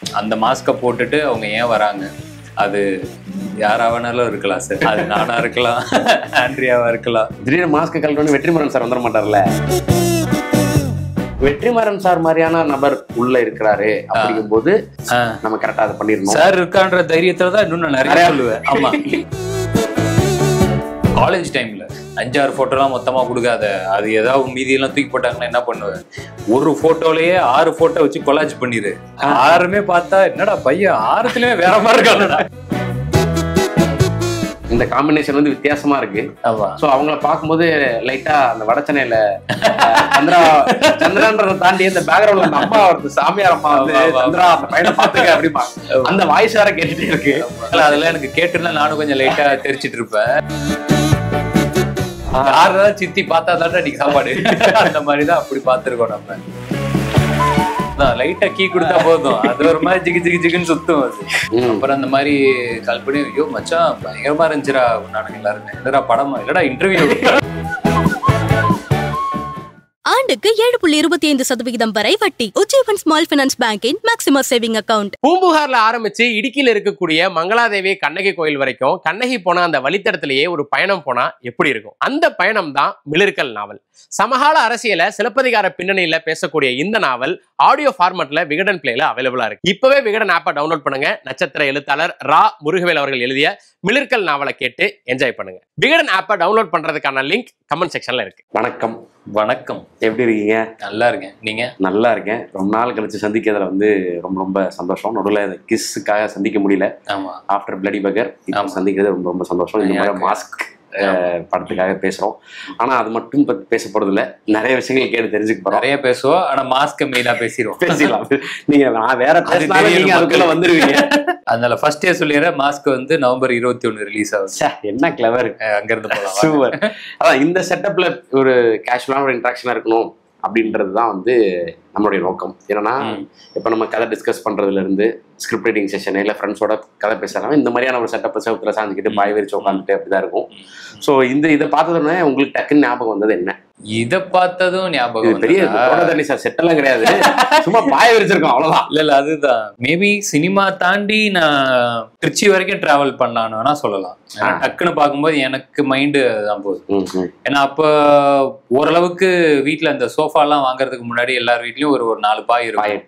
அந்த மாஸ்கை போட்டுட்டு அவங்க ஏன் வராங்க? அது யாராவனாலும் இருக்கலாம் சார். அது நானா இருக்கலாம், ஆண்ட்ரியாவா இருக்கலாம். திடீர்னு மாஸ்க் கழட்டோன்னு வெற்றிமாறன் சார் வந்துட மாட்டார்ல. வெற்றிமாறன் சார் மாதிரியான நபர் உள்ள இருக்கிறாரு அப்படிங்கும் போது நம்ம கரெக்டா அதை பண்ணிடணும். சார் இருக்கான்ற தைரியத்துல தான் இன்னும் நான் நிறைய சொல்லுவேன். ஆமா, காலேஜ் டைம்ல 5-6 போட்டோலாம் மொத்தமா கொடுக்காத, அது ஏதாவது மீதியெல்லாம் தூக்கி போட்டாங்கன்னா என்ன பண்ணுவேன்? ஒரு போட்டோலயே 6 போட்டோ வச்சு கொலாஜ் பண்ணிரு. 6மே பார்த்தா என்னடா பையன் 6துலயே வேற மாதிரி இருக்காங்கடா. இந்த காம்பினேஷன் வந்து வித்தியாசமா இருக்கு. சோ அவங்கள பார்க்கும்போது லைட்டா அந்த வடச்சென்னையில சந்திரான்றதை தாண்டி இந்த பேக்ரவுண்ட்ல அந்த அம்மா வருது, சாமியார் அம்மா வந்து சந்திரா அந்த பையனை பாத்துக்க அப்படிமா அந்த வாய்ஸ் வேற கேட்டுட்டே இருக்கு. அதெல்லாம் எனக்கு கேட்டுருந்தா நானும் கொஞ்சம் லைட்டா தெரிச்சிட்டு இருப்பேன். யாராவது சித்தி பார்த்தா தான் அன்னைக்கு சாப்பாடு அந்த மாதிரிதான் அப்படி பார்த்திருக்கோம். நம்ம லைட்டா கீ கொடுத்தா போதும், அது ஒரு மாதிரி ஜிகு ஜிகு ஜிகுன்னு சுத்தும். அது அப்புறம் அந்த மாதிரி கால் பண்ணி, ஐயோ மச்சான் பயங்கரமா இருந்துச்சுரா நானுங்க எல்லாருமே, இல்லடா படமா இல்லடா இன்டர்வியூ. ஆண்டுக்கு 7.25% வரை வட்டி. உஜ்ஜீவன் ஸ்மால் ஃபைனான்ஸ் பேங்கின் மேக்ஸிமம் சேவிங் அக்கவுண்ட். பூம்புகார்ல ஆரம்பிச்சு இடுக்கில இருக்கக்கூடிய மங்களாதேவி கண்ணகி கோயில் வரைக்கும் கண்ணகி போன அந்த வழித்தடத்திலேயே ஒரு பயணம் போனா எப்படி இருக்கும்? அந்த பயணம் தான் மிளிர்கள் நாவல். சமகால அரசியல சிலப்பதிகார பின்னணியில பேசக்கூடிய இந்த நாவல் ஆடியோ ஃபார்மட்ல விகடன் பிளேல அவைலபிளா இருக்கு. இப்பவே விகடன் ஆப்பை டவுன்லோட் பண்ணுங்க. நட்சத்திர எழுத்தாளர் ரா முருகவேல் அவர்கள் எழுதிய மிளிர்கள் நாவலை கேட்டு என்ஜாய் பண்ணுங்க. விகடன் ஆப்பை டவுன்லோட் பண்றதுக்கான லிங்க் கமெண்ட் செக்ஷன்ல இருக்கு. வணக்கம். வணக்கம், எப்படி இருக்கீங்க? நல்லா இருக்கேன், நீங்க? நல்லா இருக்கேன். ரொம்ப நாள் கழிச்சு சந்திக்கிறதுல வந்து ரொம்ப ரொம்ப சந்தோஷம். நடுவில் கிஸ்ஸுக்காக சந்திக்க முடியல. ஆமா, ஆஃப்டர் பிளடி பர்கர் சந்திக்கிறது ரொம்ப ரொம்ப சந்தோஷம். இந்த மாதிரி மாஸ்க் படத்துக்காக பேசுறோம். ஆனா அது மட்டும் பேச போறது இல்ல, நிறைய விஷயங்கள் கேட்டு தெரிஞ்சுக்க போறோம். நிறைய பேசுவோம், ஆனா மாஸ்க் மெயினா பேசிடலாம். நீங்க நான் வேற பேசினாலும் அதுக்குள்ள வந்துருவீங்க. அதனால ஃபர்ஸ்டே சொல்லிடுறேன், மாஸ்க் வந்து நவம்பர் 21 ரிலீஸ் ஆகுது. என்ன கிளவர், அங்க இருந்து போலாம். சூப்பர். அதான் இந்த செட்டப்ல ஒரு கேஷுவலான ஒரு இன்ட்ராக்ஷனா இருக்கணும் அப்படின்றது தான் வந்து நம்மளுடைய நோக்கம். ஏன்னா இப்போ நம்ம கதை டிஸ்கஸ் பண்றதுல இருந்து ஸ்கிரிப்ட் ரைட்டிங் செஷன் இல்லை ஃப்ரெண்ட்ஸோட கதை பேசுறாங்க, இந்த மாதிரியான ஒரு செட்டப் செவத்துல சாஞ்சிக்கிட்டு பாய் விரிச்சு உட்காந்துட்டு அப்படிதான் இருக்கும். ஸோ இதை பார்த்ததுன்னா உங்களுக்கு டக்குன்னு ஞாபகம் வந்தது என்ன? இதை பார்த்ததும் ஞாபகம் பெரிய தண்ணி சார் செட்டெல்லாம் கிடையாது, சும்மா பாய விரிச்சிருக்கோம் அவ்வளவுதான். இல்ல அதுதான் மேபி சினிமா தாண்டி நான் திருச்சி வரைக்கும் டிராவல் பண்ணலான்னு வேணா சொல்லலாம். டக்குன்னு பார்க்கும்போது எனக்கு மைண்டு அதுதான் போகுது. ஏன்னா அப்ப ஓரளவுக்கு வீட்டுல அந்த சோஃபா எல்லாம் வாங்குறதுக்கு முன்னாடி எல்லார் வீட்லயும் ஒரு 4 பாய் இருக்கும்.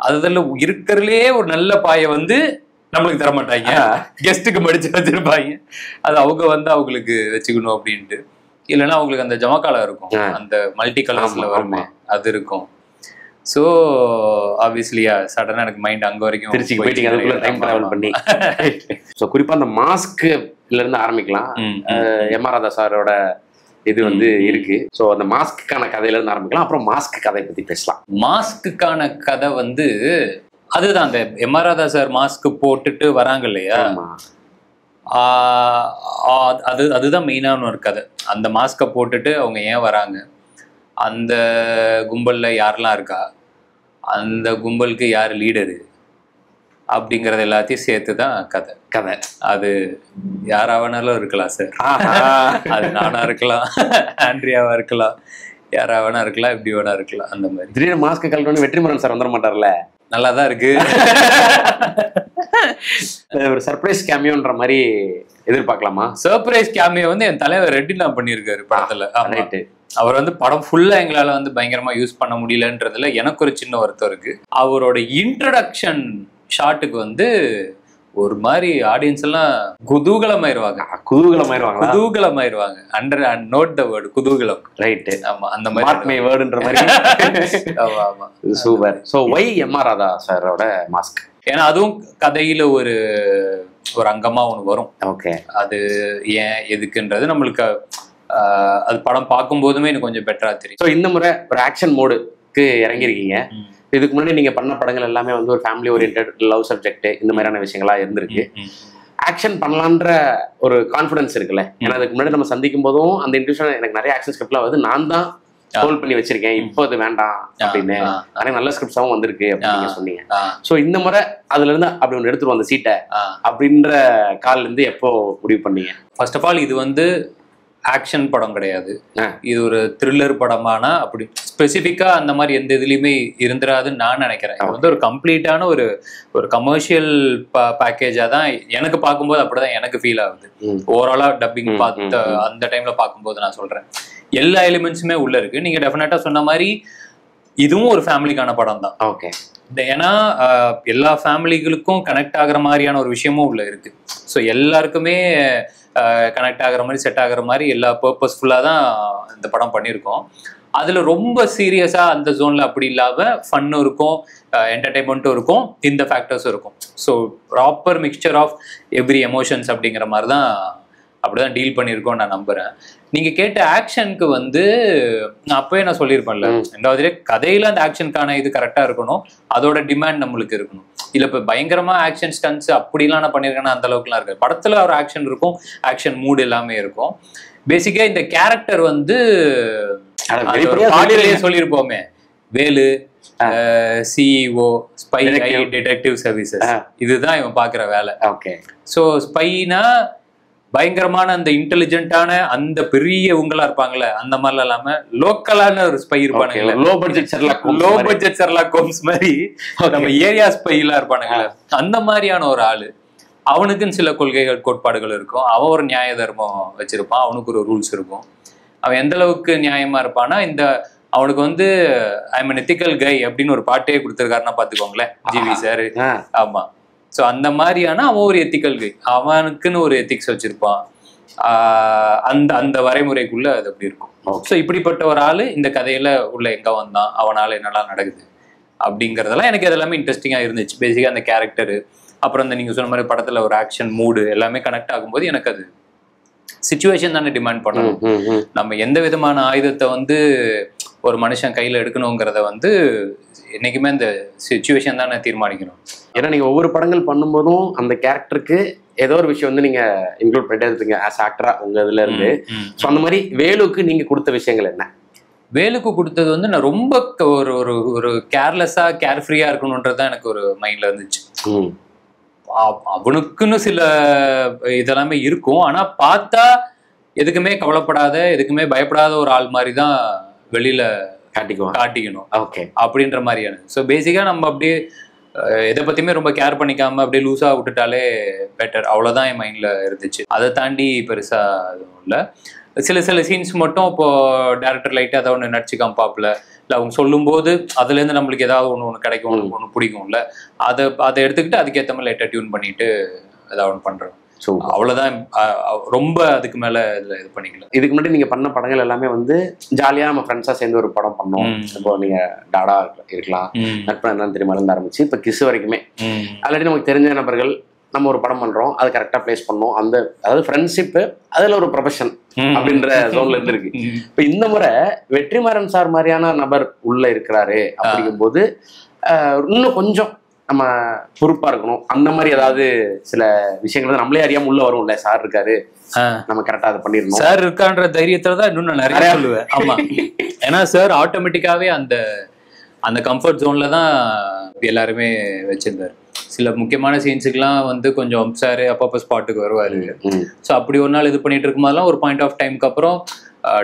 அதுல இருக்கிறதுலே ஒரு நல்ல பாயை வந்து நம்மளுக்கு தர மாட்டாங்க, கெஸ்ட்டுக்கு மடிச்சு வச்சிருப்பாங்க. அது அவங்க வந்து அவங்களுக்கு வச்சுக்கணும் அப்படின்ட்டு. இல்லைன்னா அவங்களுக்கு அந்த ஜமக்காலம் இருக்கும், அந்த மல்டி கலர்ஸ்ல வருமே அது இருக்கும். ஸோ ஆப்வியஸ்லியா சடனா எனக்கு மைண்ட் அங்க வரைக்கும் திருச்சி போயிட்டீங்க, அதுக்குள்ள டைம் டிராவல் பண்ணி. ஸோ குறிப்பா அந்த மாஸ்க்ல இருந்து ஆரம்பிக்கலாம். எம்.ஆர். ராதா சாரோட இது வந்து இருக்கு. ஸோ அந்த மாஸ்க்குக்கான கதையில இருந்து ஆரம்பிக்கலாம், அப்புறம் மாஸ்க் கதை பத்தி பேசலாம். மாஸ்க்குக்கான கதை வந்து அதுதான், அந்த எம்.ஆர். ராதா சார் மாஸ்க் போட்டுட்டு வராங்க இல்லையா, அதுதான் மெயினான ஒரு கதை. அந்த மாஸ்கை போட்டுட்டு அவங்க ஏன் வராங்க, அந்த கும்பல்ல யாரெல்லாம் இருக்கா, அந்த கும்பலுக்கு யார் லீடரு அப்படிங்கறது எல்லாத்தையும் சேர்த்துதான் கதை. அது யாராவனாலும் இருக்கலாம் சார். அது நானா இருக்கலாம், ஆண்ட்ரியாவா இருக்கலாம், யாராவனா இருக்கலாம், எப்படி வேணா இருக்கலாம். அந்த மாதிரி திடீர்னு மாஸ்க் கழட்டோன்னு வெற்றிமாறன் சார் வந்துட மாட்டார்ல. நல்லாதான் இருக்கு. ஒரு சர்ப்ரைஸ் கேமியோன்ற மாதிரி எதிர்பார்க்கலாமா? சர்ப்ரைஸ் கேமியோ வந்து என் தலைவர் ரெட்டினா பண்ணியிருக்காரு படத்துல. அவர் வந்து படம் ஃபுல்லா எங்களால வந்து பயங்கரமா யூஸ் பண்ண முடியலன்றதுல எனக்கு ஒரு சின்ன வருத்தம் இருக்கு. அவரோட இன்ட்ரடக்ஷன் ஷாட்டுக்கு வந்து ஒரு மாதிரி ஆடியன்ஸ் எல்லாம் குதூகலமாயிருவாங்க. Under and note the word குதூகலம். ரைட். ஆமா, அந்த மாதிரி வேர்டுன்ற மாதிரி. ஆமா, super. So why M R. Radha சாரோட மாஸ்க்? ஏன்னா அதுவும் கதையில ஒரு அங்கமா ஒண்ணு வரும். ஓகே, அது ஏன் எதுக்குன்றது நம்மளுக்கு அது படம் பார்க்கும் போதுமே எனக்கு கொஞ்சம் பெட்டரா தெரியும். ஸோ இந்த முறை ஒரு ஆக்ஷன் மோடுக்கு இறங்கிருக்கீங்க. இதுக்கு முன்னாடி நீங்க பண்ண படங்கள் எல்லாமே வந்து ஒரு ஃபேமிலி ஓரியன்டட், லவ் சப்ஜெக்ட், இந்த மாதிரியான விஷயங்களா இருந்திருக்கு. ஆக்ஷன் பண்ணலான்ற ஒரு கான்ஃபிடன்ஸ் இருக்குல்ல? ஏன்னா அதுக்கு முன்னாடி நம்ம சந்திக்கும் போதும் அந்த இன்ட்யூஷன் எனக்கு நிறைய ஆக்ஷன் ஸ்கிரிப்ட்லாம் வந்து நான் தான் ஹோல்ட் பண்ணி வச்சிருக்கேன், இப்போ அது வேண்டாம் அப்படின்னு நிறைய நல்ல ஸ்கிரிப்ட்ஸாவும் வந்திருக்கு அப்படின்னு நீங்க சொன்னீங்க. ஸோ இந்த முறை அதுல இருந்து அப்படி ஒன்று எடுத்துருவோம் அந்த சீட்டை அப்படின்ற கால்ல இருந்து எப்போ முடிவு பண்ணீங்க? ஃபர்ஸ்ட் ஆஃப் ஆல் இது வந்து ஆக்ஷன் படம் கிடையாது, இது ஒரு த்ரில்லர் படமானா அப்படி ஸ்பெசிஃபிக்கா அந்த மாதிரி எந்த இதுலயுமே இருந்துராதுன்னு நான் நினைக்கிறேன். இது வந்து ஒரு கம்ப்ளீட்டான ஒரு கமர்ஷியல் பேக்கேஜா தான் எனக்கு பார்க்கும்போது அப்படிதான் எனக்கு ஃபீல் ஆகுது. ஓவராலா டப்பிங் பார்த்த அந்த டைம்ல பார்க்கும்போது நான் சொல்றேன் எல்லா எலிமெண்ட்ஸுமே உள்ள இருக்கு. நீங்க டெஃபினட்டா சொன்ன மாதிரி இதுவும் ஒரு ஃபேமிலிக்கான படம் தான். ஓகே, ஏன்னா எல்லா ஃபேமிலிகளுக்கும் கனெக்ட் ஆகுற மாதிரியான ஒரு விஷயமும் உள்ள இருக்கு. ஸோ எல்லாருக்குமே கனெக்ட் ஆகுற மாதிரி செட் ஆகுற மாதிரி எல்லா பர்பஸ்ஃபுல்லாக தான் இந்த படம் பண்ணியிருக்கோம். அதில் ரொம்ப சீரியஸாக அந்த ஜோனில் அப்படி இல்லாமல் ஃபன்னும் இருக்கும், என்டர்டைன்மெண்ட்டும் இருக்கும், இந்த ஃபேக்டர்ஸும் இருக்கும். So proper mixture of every emotions அப்படிங்கிற மாதிரி தான் அப்படிதான் டீல் பண்ணியிருக்கோம் நான் நம்புறேன். நீங்க கேட்ட ஆக்ஷனுக்கு வந்து நான் அப்பவே நான் சொல்லியிருப்பேன்ல, ரெண்டாவது கதையில அந்த ஆக்ஷனுக்கான இது கரெக்டா இருக்கணும், அதோட டிமாண்ட் நம்மளுக்கு இருக்கணும். இல்ல இப்ப பயங்கரமா ஆக்ஷன் ஸ்டன்ஸ் அப்படிலாம் நான் பண்ணியிருக்கேன்னா அந்த அளவுக்குலாம் இருக்காது. படத்துல ஒரு ஆக்ஷன் இருக்கும், ஆக்ஷன் மூட் எல்லாமே இருக்கும். பேசிக்கா இந்த கேரக்டர் வந்து பாலிலேயே சொல்லியிருப்போமே, Velu CEO spy detective services, இதுதான் இவன் பாக்குற வேலை. ஓகே, ஸோ ஸ்பைனா பயங்கரமான அந்த இன்டெலிஜென்ட்டான அந்த பெரிய இவங்களா இருப்பாங்கல்ல, அந்த மாதிரிலாம் இல்லாம லோக்கலான ஒரு ஸ்பை இருப்பானுங்கல்ல, லோ பட்ஜெட் ஷெர்லாக் ஹோம்ஸ் மாதிரி நம்ம ஏரியா ஸ்பைலாம் இருப்பானுங்கல்ல, அந்த மாதிரியான ஒரு ஆளு. அவனுக்குன்னு சில கொள்கைகள் கோட்பாடுகள் இருக்கும், அவன் ஒரு நியாய தர்மம் வச்சிருப்பான், அவனுக்கு ஒரு ரூல்ஸ் இருக்கும். அவன் எந்த அளவுக்கு நியாயமா இருப்பான்னா, இந்த அவனுக்கு வந்து ஐ எம் எத்திக்கல் கை அப்படின்னு ஒரு பாட்டே கொடுத்துருக்காருன்னா பாத்துக்கோங்களேன் ஜிவி சார். ஆமா, ஸோ அந்த மாதிரியான அவன் ஒரு எத்திக்கல் கை, அவனுக்குன்னு ஒரு எத்திக்ஸ் வச்சிருப்பான். அந்த அந்த வரைமுறைக்குள்ள அது அப்படி இருக்கும். ஸோ இப்படிப்பட்ட ஒரு ஆளு இந்த கதையில உள்ள எங்க வந்தான், அவனால என்னெல்லாம் நடக்குது அப்படிங்கறதெல்லாம் எனக்கு அதெல்லாமே இன்ட்ரெஸ்டிங்கா இருந்துச்சு. பேசிக்கா அந்த கேரக்டரு, அப்புறம் இந்த நீங்க சொன்ன மாதிரி படத்துல ஒரு ஆக்ஷன் மூடு எல்லாமே கனெக்ட் ஆகும்போது எனக்கு அது சிச்சுவேஷன் தானே டிமாண்ட் பண்ணணும். நம்ம எந்த விதமான ஆயுதத்தை வந்து ஒரு மனுஷன் கையில எடுக்கணுங்கிறத வந்து என்னைக்குமே அந்த சிச்சுவேஷன் தானே தீர்மானிக்கணும். ஏன்னா நீங்க ஒவ்வொரு படங்கள் பண்ணும்போதும் அந்த கேரக்டருக்கு ஏதோ ஒரு விஷயம் வந்து நீங்க இன்க்ளூட் பண்ணிட்டே இருப்பீங்க ஆஸ் ஆக்டரா உங்க இதுல இருந்து. ஸோ அந்த மாதிரி வேலுக்கு நீங்க கொடுத்த விஷயங்கள் என்ன? வேலுக்கு கொடுத்தது வந்து நான் ரொம்ப ஒரு ஒரு கேர்லெஸ்ஸா கேர்ஃப்ரீயா இருக்கணும்ன்றதுதான் எனக்கு ஒரு மைண்ட்ல இருந்துச்சு. அவனுக்குன்னு சில இதெல்லாமே இருக்கும், ஆனா பார்த்தா எதுக்குமே கவலைப்படாத எதுக்குமே பயப்படாத ஒரு ஆள் மாதிரி தான் வெளியில காட்டிக்கணும் அப்படின்ற மாதிரியான. ஸோ பேசிக்கா நம்ம அப்படியே எதை பத்தியுமே ரொம்ப கேர் பண்ணிக்காம அப்படியே லூஸா விட்டுட்டாலே பெட்டர், அவ்வளவுதான் என் மைண்ட்ல இருந்துச்சு. அதை தாண்டி பெருசா எதுவும் இல்லை. சில சீன்ஸ் மட்டும் இப்போ டேரக்டர் லைட்டா ஏதாவது ஒன்று நடிச்சு காமிப்பாப்புல, இல்லை அவங்க சொல்லும்போது அதுல இருந்து நம்மளுக்கு ஏதாவது ஒன்று கிடைக்கும், ஒன்று பிடிக்கும்ல, அதை எடுத்துக்கிட்டு அதுக்கேற்ற மாதிரி லைட்டா டியூன் பண்ணிட்டு ஏதாவது ஒன்று பண்றோம். அவ்வளவுதான், ரொம்ப அதுக்கு மேல இதுல இது பண்ணிக்கல. இதுக்கு முன்னாடி நீங்க பண்ண படங்கள் எல்லாமே வந்து ஜாலியா நம்ம ஃப்ரெண்ட்ஸா சேர்ந்து ஒரு படம் பண்ணோம். இப்போ நீங்க டாடா இருக்கலாம், நட்பு என்னன்னு தெரியுமா இருந்து ஆரம்பிச்சு இப்போ கிஸ் வரைக்குமே ஆல்ரெடி நமக்கு தெரிஞ்ச நபர்கள் நம்ம ஒரு படம் பண்றோம், அது கரெக்டா பிளேஸ் பண்ணோம். அந்த அதாவது ஃப்ரெண்ட்ஷிப் அதுல ஒரு ப்ரொஃபஷன் அப்படின்ற ஜோன்ல இருந்திருக்கு. இப்ப இந்த முறை வெற்றிமாறன் சார் மாதிரியான நபர் உள்ள இருக்கிறாரு அப்படிங்கும்போது இன்னும் கொஞ்சம் நம்ம பொறுப்பா இருக்கணும். அந்த மாதிரி ஏதாவது சில விஷயங்கள் நம்மளே அறியாம உள்ள வரும்ல, சார் இருக்காரு நம்ம கரெக்டா அதை பண்ணிடணும், சார் இருக்கான்ற தைரியத்துல தான் இன்னும் நான் நிறைய சொல்லுவேன். ஆமா, ஏன்னா சார் ஆட்டோமேட்டிக்காவே அந்த அந்த கம்ஃபர்ட் ஜோன்ல தான் எல்லாருமே வச்சிருந்தாரு. சில முக்கியமான சீன்ஸுக்குலாம் வந்து கொஞ்சம் சார் அப்பப்போ ஸ்பாட்டுக்கு வருவாரு. ஸோ அப்படி ஒரு நாள் இது பண்ணிட்டு இருக்கும்போதெல்லாம் ஒரு பாயிண்ட் ஆஃப் டைமுக்கு அப்புறம்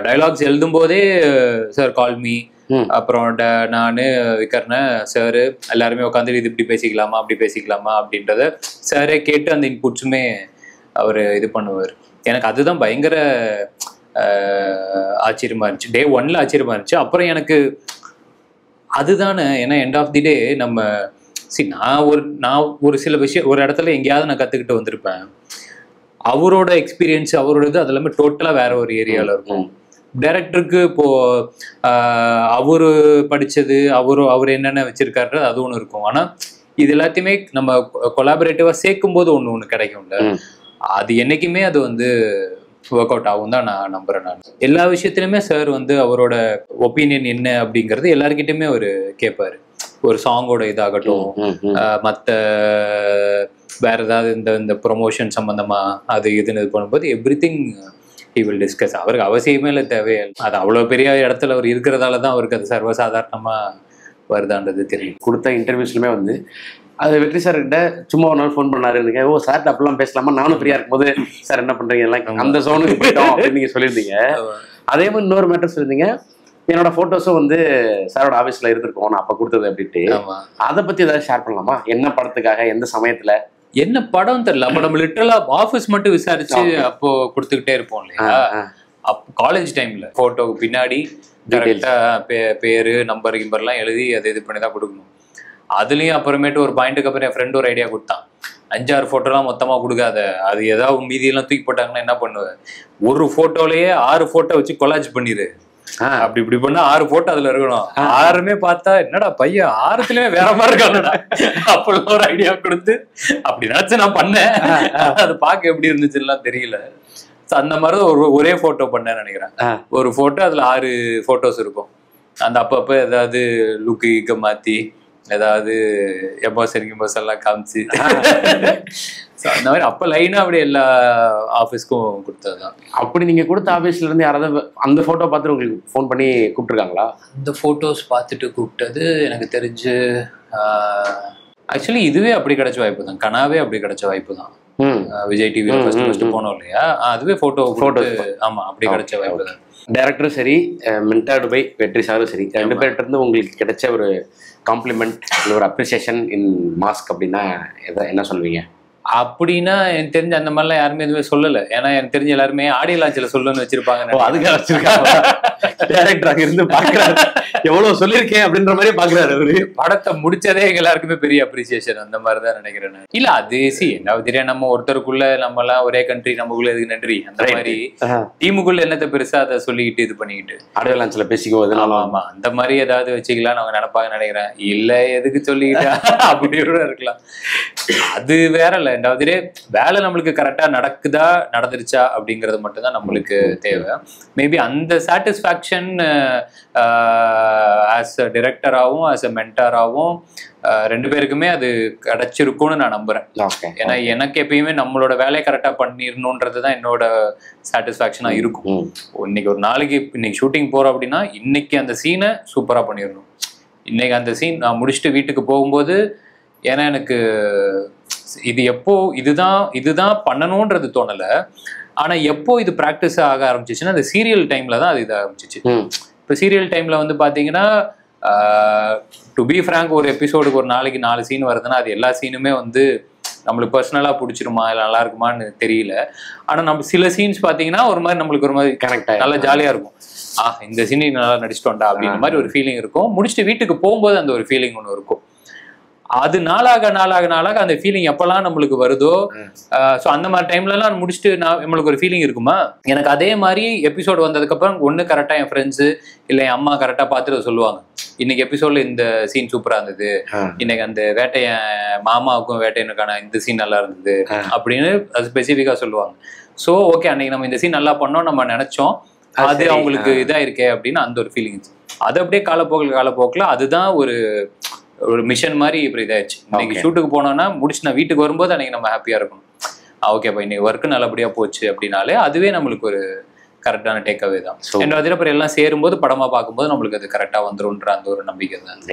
டைலாக்ஸ் எழுதும் போதே சார் கால் மீ, அப்புறம் நான் விக்கர்ன சார் எல்லாருமே உட்காந்து இது இப்படி பேசிக்கலாமா அப்படி பேசிக்கலாமா அப்படின்றத சாரே கேட்டு அந்த இன்புட்ஸுமே அவர் இது பண்ணுவார். எனக்கு அதுதான் பயங்கர ஆச்சரியமா இருந்துச்சு. டே 1ல ஆச்சரியமா இருந்துச்சு. அப்புறம் எனக்கு அதுதானே, ஏன்னா எண்ட் ஆஃப் தி டே நம்ம நான் ஒரு சில விஷயம் ஒரு இடத்துல எங்கேயாவது நான் கற்றுக்கிட்டு வந்திருப்பேன். அவரோட எக்ஸ்பீரியன்ஸ் அவரோட இது அது எல்லாமே டோட்டலாக வேற ஒரு ஏரியாவில் இருக்கும். டைரக்டருக்கு இப்போ அவரு படிச்சது அவர் என்னென்ன வச்சிருக்காரு அது ஒன்று இருக்கும். ஆனா இது எல்லாத்தையுமே நம்ம கொலாபரேட்டிவா சேர்க்கும் போது ஒன்று கிடைக்கும்ல, அது என்னைக்குமே அது வந்து ஒர்க் அவுட் ஆகும் தான் நான் நம்புறேன். நான் எல்லா விஷயத்திலுமே சார் வந்து அவரோட ஒப்பீனியன் என்ன அப்படிங்கிறது எல்லாருக்கிட்டையுமே அவர் கேட்பாரு. ஒரு சாங்கோட இதாகட்டும், மற்ற வேற ஏதாவது இந்த ப்ரொமோஷன் சம்பந்தமா அது இதுன்னு இது பண்ணும்போது எவ்ரிதிங் he will discuss. அவருக்கு அவசியமே இல்லை, தேவையில்லை. அது அவ்வளோ பெரிய இடத்துல அவர் இருக்கிறதால தான் அவருக்கு அது சர்வசாதாரணமா வருதான்றது தெரியும். கொடுத்த இன்டர்வியூஸ்லுமே வந்து அது வெற்றி சார் கிட்ட சும்மா ஒரு நாள் ஃபோன் பண்ணாரு, ஓ சார் அப்படிலாம் பேசலாமா, நானும் ஃப்ரீயா இருக்கும்போது சார் என்ன பண்றீங்க எல்லாம் அந்த ஜோனுக்கு போயிட்டோம் அப்படின்னு நீங்க சொல்லியிருந்தீங்க. அதே மாதிரி இன்னொரு மேட்டர் சொல்லியிருந்தீங்க, என்னோட போட்டோஸும் வந்து சாரோட ஆபீஸ்ல இருந்திருக்கோம் நான் அப்ப கொடுத்தது அப்படின்ட்டு. அதை பத்தி ஏதாவது ஷேர் பண்ணலாமா? என்ன படத்துக்காக, எந்த சமயத்துல, என்ன படம் தெரியல. அப்ப நம்ம லிட்டரலா ஆபீஸ் மட்டும் விசாரிச்சு அப்போ கொடுத்துக்கிட்டே இருப்போம் இல்லையா. அப்போ காலேஜ் டைம்ல போட்டோக்கு பின்னாடி கரெக்டா பேரு நம்பர் கிம்பர்லாம் எழுதி அதை இது பண்ணி தான் கொடுக்கணும். அதுலயும் அப்புறமேட்டு ஒரு பாயிண்ட்டுக்கு அப்புறம் என் ஃப்ரெண்ட் ஒரு ஐடியா கொடுத்தான், 5-6 போட்டோலாம் மொத்தமா கொடுக்காத, அது ஏதாவது மீதியெல்லாம் தூக்கி போட்டாங்கன்னா என்ன பண்ணுவேன், ஒரு போட்டோலயே 6 போட்டோ வச்சு கொலாஜ் பண்ணிரு, அப்படி இப்படி பண்ணா 6 போட்டோ அதுல இருக்கணும். 6மே பார்த்தா என்னடா பையன் 6துலயுமே வேற மாதிரி இருக்காங்கடா அப்பெல்லாம் ஒரு ஐடியா கொடுத்து அப்படி நினைச்சு நான் பண்ணேன். அது பார்க்க எப்படி இருந்துச்சுலாம் தெரியல. அந்த மாதிரிதான் ஒரே போட்டோ பண்ணேன்னு நினைக்கிறேன். ஒரு போட்டோ அதுல 6 போட்டோஸ் இருக்கும். அந்த அப்பப்ப ஏதாவது லுக்கு மாத்தி ஏதாவது எம்போஸ் எல்லாம் காமிச்சு அந்த மாதிரி அப்ப லைனா அப்படி எல்லா ஆபீஸ்க்கும் கொடுத்ததுதான். அப்படி நீங்க கொடுத்த ஆபீஸ்ல இருந்து யாராவது அந்த போட்டோ பார்த்துட்டு உங்களுக்கு ஃபோன் பண்ணி கூப்பிட்டுருக்காங்களா? அந்த போட்டோஸ் பார்த்துட்டு கூப்பிட்டது எனக்கு தெரிஞ்சு ஆக்சுவலி இதுவே அப்படி கிடைச்ச வாய்ப்பு தான், கனாவே அப்படி கிடைச்ச வாய்ப்பு தான். விஜய் டிவில ஃபர்ஸ்ட் போனோம் இல்லையா, அதுவே போட்டோ. ஆமா, அப்படி கிடைச்ச வாய்ப்பு தான். டைரக்டரும் சரி, மென்டர்டு பை வெற்றி சாரும் சரி, 2 பேர்கிட்ட இருந்து உங்களுக்கு கிடைச்ச ஒரு காம்ப்ளிமெண்ட் இல்லை ஒரு அப்ரிசியேஷன் இன் மாஸ்க் அப்படின்னா என்ன சொல்லுவீங்க? அப்படின்னா எனக்கு தெரிஞ்ச அந்த மாதிரிலாம் யாருமே எதுவுமே சொல்லலை. ஏன்னா எனக்கு தெரிஞ்ச எல்லாருமே ஆடியோ லான்ச்சில் சொல்லணும்னு வச்சிருப்பாங்க. அதுக்காக வச்சிருக்காங்க. டைரக்டராக இருந்து பாக்குறாரு, எவ்வளவு சொல்லியிருக்கேன் அப்படின்ற மாதிரி பாக்குறாரு. அவரு படத்தை முடிச்சதே எங்க எல்லாருக்குமே பெரிய அப்ரிசியேஷன் அந்த மாதிரிதான் நினைக்கிறேன். இல்ல அது என்ன தெரியும், நம்ம ஒருத்தருக்குள்ள நம்ம எல்லாம் ஒரே கண்ட்ரி, நமக்குள்ள எதுக்கு நன்றி, அந்த மாதிரி டீமுக்குள்ள என்னத்தை பெருசா அதை சொல்லிக்கிட்டு இது பண்ணிக்கிட்டு ஆடியோ லான்ச்ல பேசிக்குவோம். ஆமா, அந்த மாதிரி ஏதாவது வச்சுக்கலாம் அவங்க நினைப்பாங்க நினைக்கிறேன். இல்ல எதுக்கு சொல்லிக்கிட்டா அப்படி இருக்கலாம். அது வேற இல்ல. ரெண்டாவது வேலை நம்மளுக்கு கரெக்டா நடக்குதா நடந்துருச்சா அப்படிங்கிறது மட்டும் தான் நம்மளுக்கு தேவை. மேபி அந்த சாட்டிஸ்ஃபேக்ஷன் ஆஸ் அ டிரெக்டராகவும் ஆஸ் அ மென்டாராகவும் 2 பேருக்குமே அது கிடைச்சிருக்கும்னு நான் நம்புறேன். ஏன்னா எனக்கு எப்பயுமே நம்மளோட வேலையை கரெக்டா பண்ணிடணுன்றது தான் என்னோட சாட்டிஸ்ஃபேக்ஷனா இருக்கும். இன்னைக்கு ஒரு நாளைக்கு இன்னைக்கு ஷூட்டிங் போறோம் அப்படின்னா இன்னைக்கு அந்த சீனை சூப்பரா பண்ணிடணும். இன்னைக்கு அந்த சீன் நான் முடிச்சுட்டு வீட்டுக்கு போகும்போது, ஏன்னா எனக்கு இது எப்போ இதுதான் பண்ணணும்ன்றது தோணல. ஆனா எப்போ இது பிராக்டிஸ் ஆக ஆரம்பிச்சிச்சுன்னா அந்த சீரியல் டைம்ல தான் அது இது ஆரம்பிச்சிச்சு. இப்போ சீரியல் டைம்ல வந்து பாத்தீங்கன்னா டு பி ஃப்ராங்க், ஒரு எபிசோடுக்கு ஒரு நாளைக்கு 4 சீன் வருதுன்னா அது எல்லா சீனுமே வந்து நம்மளுக்கு பர்சனலா பிடிச்சிருமா இல்லை நல்லா இருக்குமான்னு தெரியல. ஆனா நம்ம சில சீன்ஸ் பாத்தீங்கன்னா ஒரு மாதிரி நம்மளுக்கு ஒரு மாதிரி கனெக்ட் நல்லா ஜாலியா இருக்கும். இந்த சீன் நல்லா நடிச்சிட்டோம்டா அப்படின்ற மாதிரி ஒரு ஃபீலிங் இருக்கும். முடிச்சுட்டு வீட்டுக்கு போகும்போது அந்த ஒரு ஃபீலிங் ஒன்று இருக்கும். அது நாளாக அந்த ஃபீலிங் எப்பெல்லாம் நம்மளுக்கு வருதோ, ஸோ அந்த மாதிரி டைம்லலாம் முடிச்சுட்டு நம்மளுக்கு ஒரு ஃபீலிங் இருக்குமா. எனக்கு அதே மாதிரி எபிசோடு வந்ததுக்கப்புறம் ஒன்று கரெக்டாக என் ஃப்ரெண்ட்ஸு இல்லை என் அம்மா கரெக்டாக பார்த்துட்டு சொல்லுவாங்க, இன்னைக்கு எபிசோட்ல இந்த சீன் சூப்பராக இருந்தது, இன்னைக்கு அந்த வேட்டையன் மாமாவுக்கும் வேட்டையனுக்கான இந்த சீன் நல்லா இருந்தது அப்படின்னு அது ஸ்பெசிஃபிக்காக சொல்லுவாங்க. ஸோ ஓகே, அன்னைக்கு நம்ம இந்த சீன் நல்லா பண்ணோம் நம்ம நினைச்சோம், அது அவங்களுக்கு இதாக இருக்கே அப்படின்னு அந்த ஒரு ஃபீலிங். அது அப்படியே காலப்போக்கில் அதுதான் ஒரு மிஷன் மாதிரி இப்படி இதாயிடுச்சு. இன்னைக்கு ஷூட்டுக்கு போனோம்னா முடிச்சு நான் வீட்டுக்கு வரும்போது அன்னைக்கு நம்ம ஹாப்பியா இருக்கணும். ஓகேப்பா இன்னைக்கு ஒர்க்கு நல்லபடியா போச்சு அப்படின்னாலே அதுவே நம்மளுக்கு ஒரு கரெக்டான டேக் அவே தான். ரெண்டாவது அப்புறம் எல்லாம் சேரும்போது படமா பார்க்கும்போது நம்மளுக்கு அது கரெக்டா வந்துரும்ன்ற அந்த ஒரு நம்பிக்கை தான்.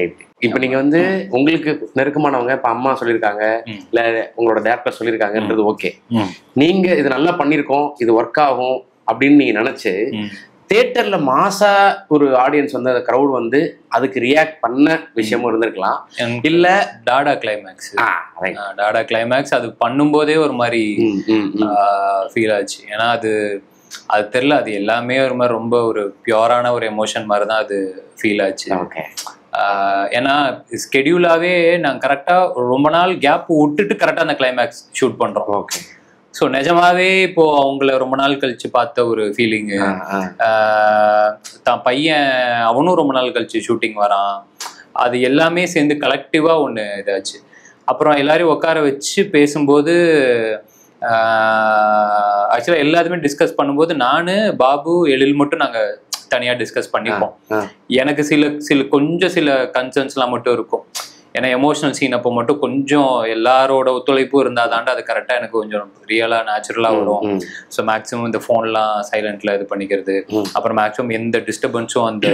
இப்ப நீங்க வந்து உங்களுக்கு நெருக்கமானவங்க இப்ப அம்மா சொல்லியிருக்காங்க இல்ல உங்களோட டேரக்டர் சொல்லியிருக்காங்கன்றது ஓகே, நீங்க இது நல்லா பண்ணிருக்கோம், இது ஒர்க் ஆகும் அப்படின்னு நீங்க நினைச்சு தியேட்டர்ல மாசா ஒரு ஆடியன்ஸ் வந்து அந்த கிரௌட் வந்து அதுக்கு ரியாக்ட் பண்ண விஷயமும் இருந்திருக்கலாம். இல்ல டாடா கிளைமேக்ஸ் அது பண்ணும்போதே ஒரு மாதிரி ஃபீல் ஆச்சு. ஏன்னா அது தெரியல, அது எல்லாமே ஒரு மாதிரி ரொம்ப ஒரு பியூரான ஒரு எமோஷன் மாதிரி தான் அது ஃபீல் ஆச்சு. ஏன்னா ஸ்கெடியூலாவே நாங்கள் கரெக்டா ரொம்ப நாள் கேப் விட்டுட்டு கரெக்டா அந்த கிளைமேக்ஸ் ஷூட் பண்றோம். ஸோ நிஜமாவே இப்போ அவங்கள ரொம்ப நாள் கழிச்சு பார்த்த ஒரு ஃபீலிங்கு, தான் பையன் அவனும் ரொம்ப நாள் கழிச்சு ஷூட்டிங் வரான், அது எல்லாமே சேர்ந்து கலெக்டிவா ஒன்று இதாச்சு. அப்புறம் எல்லாரையும் உட்கார வச்சு பேசும்போது ஆக்சுவலாக எல்லாத்துமே டிஸ்கஸ் பண்ணும்போது நான் பாபு எழில் மட்டும் நாங்கள் தனியாக டிஸ்கஸ் பண்ணிப்போம். எனக்கு சில சில கன்சர்ன்ஸ்லாம் மட்டும் இருக்கும். ஏன்னா எமோஷனல் சீன் அப்போ மட்டும் கொஞ்சம் எல்லாரோட ஒத்துழைப்பும் இருந்தாதாண்டா அது கரெக்டாக எனக்கு கொஞ்சம் ரியலாக நேச்சுரலாக வரும். ஸோ மேக்ஸிமம் இந்த ஃபோன்லாம் சைலண்ட்ல இது பண்ணிக்கிறது, அப்புறம் மேக்ஸிமம் எந்த டிஸ்டர்பன்ஸும் அந்த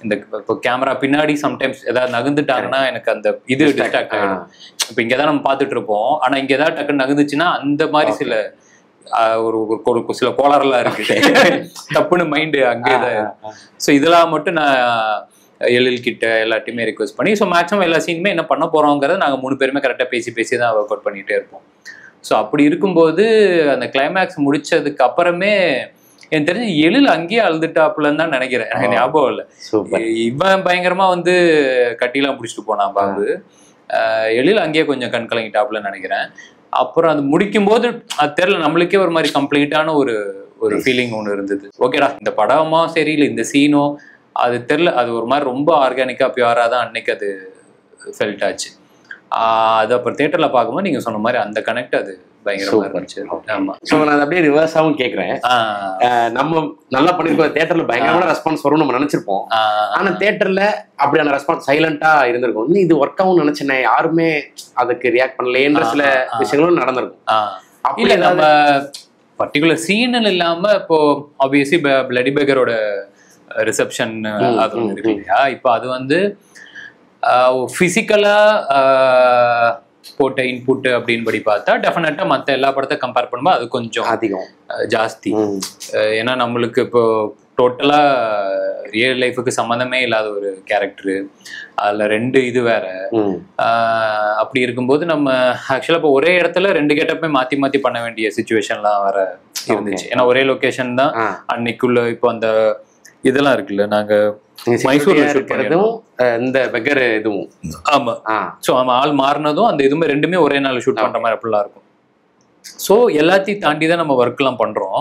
இந்த இப்போ கேமரா பின்னாடி சம்டைம்ஸ் ஏதாவது நகர்ந்துட்டாங்கன்னா எனக்கு அந்த இது டிஸ்ட்ராக்ட் ஆகிடும். இப்போ இங்கே தான் நம்ம பார்த்துட்டு இருப்போம், ஆனால் இங்கே ஏதாவது டக்குன்னு நகர்ந்துச்சுன்னா அந்த மாதிரி சில ஒரு சில கோளாறுலாம் இருக்கு, தப்புன்னு மைண்டு அங்கே தான். ஸோ இதெல்லாம் மட்டும் நான் எழில் கிட்ட எல்லாத்தையுமே ரிக்வெஸ்ட் பண்ணி, ஸோ மேக்ஸிமம் எல்லா சீனுமே என்ன பண்ண போறோங்கிறத நாங்கள் 3 பேருமே கரெக்டாக பேசி தான் ஒர்க் அவுட் பண்ணிகிட்டே இருப்போம். ஸோ அப்படி இருக்கும்போது அந்த கிளைமேக்ஸ் முடிச்சதுக்கு அப்புறமே எனக்கு தெரிஞ்சு எழில் அங்கேயே அழுதுட்டாப்புலன்னு தான் நினைக்கிறேன், எனக்கு ஞாபகம் இல்லை. இவன் பயங்கரமா வந்து கட்டிலாம் பிடிச்சிட்டு போனான் பாபு, எழில் அங்கேயே கொஞ்சம் கண் கலங்கிட்டாப்புலன்னு நினைக்கிறேன். அப்புறம் அது முடிக்கும் போது அது தெரியல, நம்மளுக்கே ஒரு மாதிரி கம்ப்ளீட்டான ஒரு ஃபீலிங் ஒன்று இருந்தது. ஓகேடா இந்த படமா சரி இல்லை இந்த சீனோ அது தெரில, அது ஒரு மாதிரி ரொம்ப ஆர்கானிக்கா பியூரா தான் அன்னைக்கு அது ஃபெல்ட் ஆச்சு. அது அப்புறம் தியேட்டர்ல பார்க்கும்போது நீங்க சொன்ன மாதிரி அந்த கனெக்ட் அது பயங்கரமா இருந்துச்சு. ஆமா. ஸோ நான் அப்படியே ரிவர்ஸாவும் கேட்குறேன், நம்ம நல்லா பண்ணிருக்கோம், தியேட்டர்ல பயங்கரமான ரெஸ்பான்ஸ் வரும் நம்ம நினைச்சிருப்போம், ஆனா தியேட்டர்ல அப்படியான ரெஸ்பான்ஸ் சைலண்டா இருந்திருக்கும். இன்னும் இது ஒர்க் ஆகும் நினைச்சேன், யாருமே அதுக்கு ரியாக்ட் பண்ணலன்ற சில விஷயங்களும் நடந்திருக்கும். அப்படி நம்ம பர்டிகுலர் சீன் இல்லாம இப்போ ஆப்வியஸ்லி பிளடி பேக்கரோட ரிசப்ஷன் அது ஒன்று இருக்கு இல்லையா, இப்போ அது வந்து பிசிக்கலா போட்ட இன்புட் அப்படின்னு படி பார்த்தா டெஃபினட்டா மற்ற எல்லா படத்தை கம்பேர் பண்ணும்போது அது கொஞ்சம் அதிகம் ஜாஸ்தி. ஏன்னா நம்மளுக்கு இப்போ டோட்டலா ரியல் லைஃபுக்கு சம்மந்தமே இல்லாத ஒரு கேரக்டரு, அதுல 2 இது வேற. அப்படி இருக்கும்போது நம்ம ஆக்சுவலா இப்போ ஒரே இடத்துல 2 கெட்டப்புமே மாத்தி பண்ண வேண்டிய சுச்சுவேஷன்லாம் வேற இருந்துச்சு. ஏன்னா ஒரே லொகேஷன் தான் அன்னைக்குள்ள. இப்போ அந்த இதெல்லாம் இருக்குல்ல, நாங்க மைசூர்ல இருக்கிறதும் இந்த பெக்கர் இதுவும், ஆமா. ஸோ ஆமா, ஆள் மாறினதும் அந்த இதுவுமே 2மே ஒரே நாள் ஷூட் பண்ற மாதிரி அப்படிலாம் இருக்கும். ஸோ எல்லாத்தையும் தாண்டி தான் நம்ம ஒர்க்லாம் பண்றோம்.